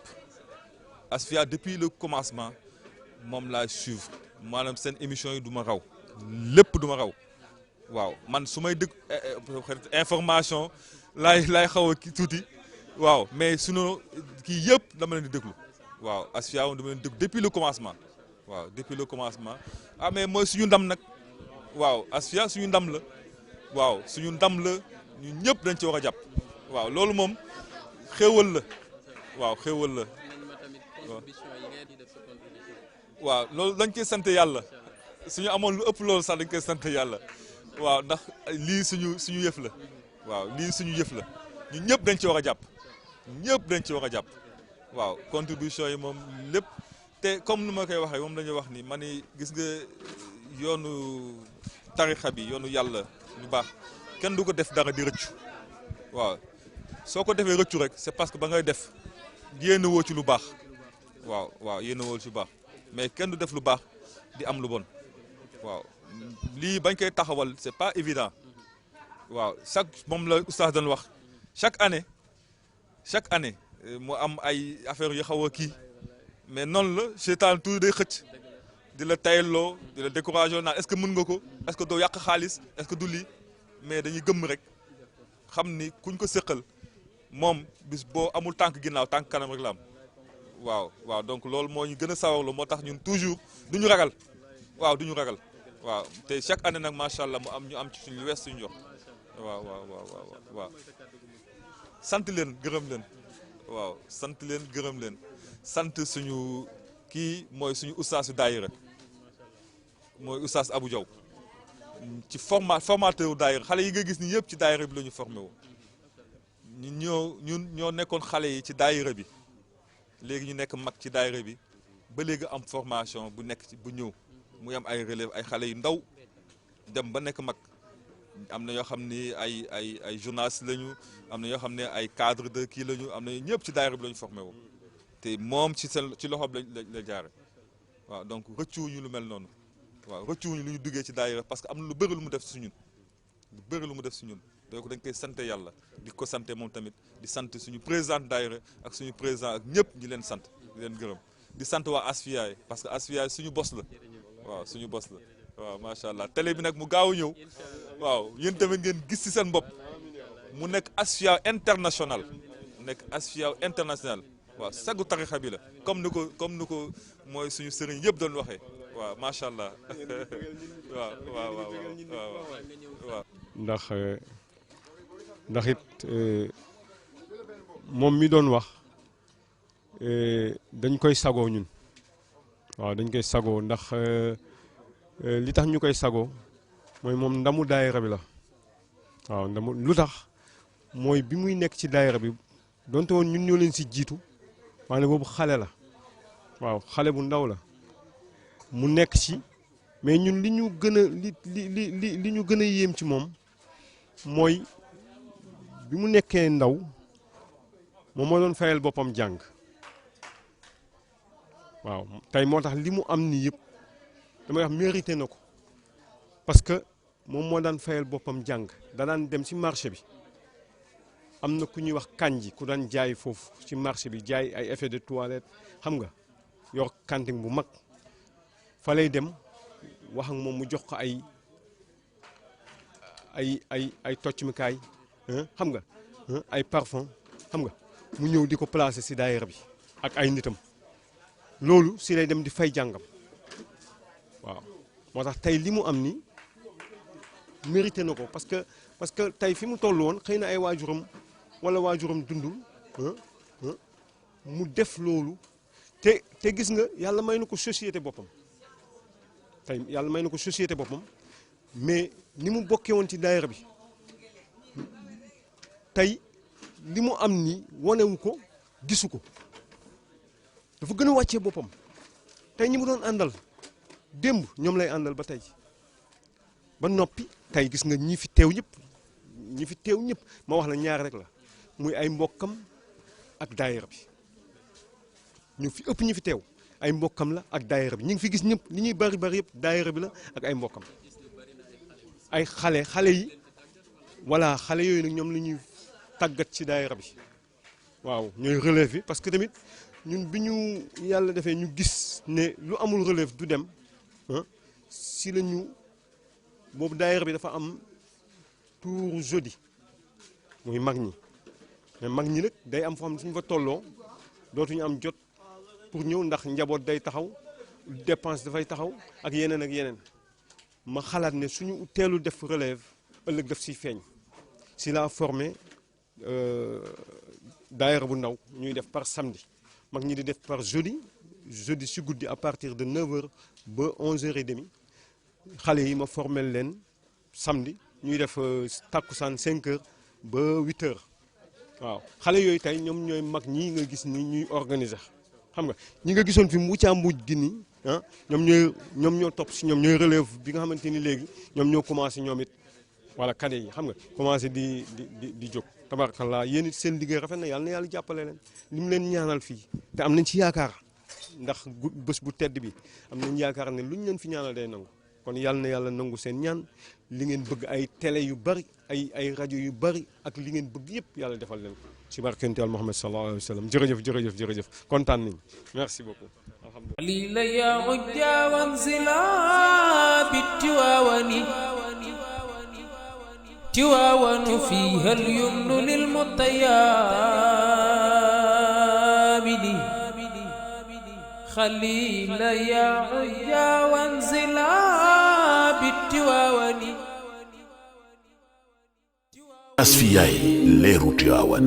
Asfiya depuis le commencement moom laa suivre maanaam seen émission yi du ma raw lépp du ma raw waaw man su may dëgg information laay xaw a tuuti waaw mais sunu kii yëpp dama leen di déglu waaw Asfiya moom dama leen di déglu depuis le commencement waaw depuis le commencement ah mais mooy suñu ndam nag waaw Asfiya suñu ndam la. waaw suñu ndam la ñu ñëpp dañ ci war a jàpp waaw loolu moom xéewal la waaw xéewal la waaw loolu dañ koy sant yàlla suñu amoon lu ëpp loolu sax dañ koy sant yàlla waaw ndax lii suñu yëf la waaw lii suñu yëf la ñu ñëpp dañ ci war a jàpp ñëpp dañ ci war a jàpp waaw contribution yi moom lépp te comme ni ma koy waxee moom dañuy wax ni ma ni gis nga yoonu tarixa bi yoonu yàlla lu baax kenn du ko def dara di rëccu waaw soo ko defee rëccu rek c'est parce que ba ngay def yéene woo ci lu baax waaw yéene woo ci lu baax mais kenn du def lu baax di am lu bon waaw lii bañ koy taxawal c'est pas évident waaw moom la oustaz doon wax chaque année mu am ay affaires yu xaw a kii mais noonu la seytaan tout day xëcc di la tayalloo di la découragé naan est-ce que mën nga ko est-ce que doo yàq xaalis est-ce que du lii mais dañuy gëmm rek xam ni kuñ ko séqal moom bis boo amul tànk ginnaaw tànk kanam rek la am waaw donc loolu moo ñu gën a sawarlu moo tax ñun toujours duñu ragal waaw te chaque année nag macha allah ñu am ci suñu wees suñu jox waaw sant leen gërëm leen waaw sant leen gërëm leen sant suñu kii mooy suñu ustaasu daayira mooy oustaz Abou Diaw ci formateur daayira xale yi nga gis ni yëpp ci daayira bi la ñu formé wu ñun ñoo nekkoon xale yi ci daayira bi léegi ñu nekk mag ci daayira bi ba léegi am formation bu nekk ci bu ñëw muy am ay relève ay xale yu ndaw dem ba nekk mag am na yoo xam ni ay journaliste lañu am na yoo xam ne ay cadre de kii lañu am na ñëpp ci daayira bi la ñu formé wu te moom ci loxoom la jaare waaw donc rëccuwuñu lu mel noonu waaw rëccuwuñu lu ñu duggee ci daayira parce que am na lu bëri lu mu def si ñun donc dañ koy sant yàlla di ko sante moom tamit di sant suñu président daayira ak suñu président ak ñëpp ñi leen sant di leen gërëm di sant waa Asfiya parce que Asfiya suñu bos la waaw suñu bos la waaw macha allah télé bi nag mu gaaw a ñëw waaw yéen tamit ngeen gis ci seen bopp mu nekk Asfiya international waaw sagu tarixa bi la comme ni ko mooy suñu sëriñ yëpp doon waxee waaw macha allah waaw. ndax it moom mi doon wax dañ koy sagoo ñun waaw dañ koy sagoo ndax li tax ñu koy sagoo mooy moom ndamu daayira bi la waaw lu tax mooy bi muy nekk ci daayira bi donte woon ñun ñoo leen si jiitu. maanaam boobu xale la waaw xale bu ndaw la mu nekk ci mais ñun li ñu gën a li ñu gën a yéem ci moom mooy bi mu nekkee ndaw moom moo doon fayal boppam jàng waaw tey moo tax li mu am nii yëpp damay wax mérité na ko parce que moom moo daan fayal boppam jàng da daan dem ci marché bi. am na ku ñuy wax kanji ku daan jaay foofu ci marché bi jaay ay effet de toilette xam nga yor cantine bu mag fa lay dem wax ak moom mu jox ko ay toccmikaay xam nga ay parfum xam nga mu ñëw di ko placer ci daayira bi ak ay nitam loolu si lay dem di fay jàngam waaw moo tax tey li mu am ni mérité na ko parce que tey fi mu toll woon xëy na ay waajuram wala waajuram dundul mu def loolu te gis nga yàlla may na ko société boppam tey yàlla may na ko société boppam mais ni mu bokkee woon ci daayira bi tey li mu am ni wanewu ko gisu ko dafa gën a wàccee boppam tey ñi mu doon àndal démb ñoom lay àndal ba tey ba noppi tey gis nga ñi fi teew ñëpp ma wax la ñaar rek la muy ay mbokkam ak daayira bi ñu fi ëpp ñi fi teew ay mbokkam la ak daayira bi ñi ngi fi gis ñëpp li ñuy bari bari yëpp daayira bi la ak ay mbokkam ay xale yi voilà xale yooyu nag ñoom la ñuy tàggat ci daayira bi waaw ñooy relève bi parce que tamit ñun bi ñu yàlla defee ñu gis ne lu amul relève du dem si la ñu boobu daayira bi dafa am tour jeudi muy mag ñi mais mag ñi nag day am foo xam ne suñu fa tolloo dootuñu am jot pour ñëw ndax njaboot day taxaw dépense dafay taxaw ak yeneen ma xalaat ne suñu teelu def relève ëllëg daf siy feeñ si la formé daayira bu ndaw ñuy def par samedi mag ñi di def par jeudi si guddi à partir de 9h ba 11h30 xale yi ma formel leen samedi ñuy def takkusaan 5h ba 8h waaw xale yooyu tey ñoom ñooy mag ñi nga gis ni ñuy organiser xam nga ñi nga gisoon fi mbuucaa mbuuj gi nii ñoom ñoo topp si ñoom ñooy relève bi nga xamante ni léegi ñoom ñoo commencé ñoom it wala cadet yi xam nga commencé di jóg tabarakallah yéen it seen liggéey rafet na yàlla jàppale leen li mu leen ñaanal fii te am nañ ci yaakaar ndax bés bu tedd bi am nañ yaakaar ne luñ leen fi ñaanal day nangu kon yàlla nangu seen ñaan li ngeen bëgg ay télé yu bari ay rajo yu bari ak li ngeen bëgg yëpp yàlla defal leen ko ci barkante al Muhammad sallallahu alayhi wa sallam jërëjëf kontaan nañ merci beaucoup قليل يا عجا وانزلا بالتواون تواون فيها اليمن للمطيابد خليل يا عجا وانزلا بالتواون Asfiyahi leeru Tiwaawan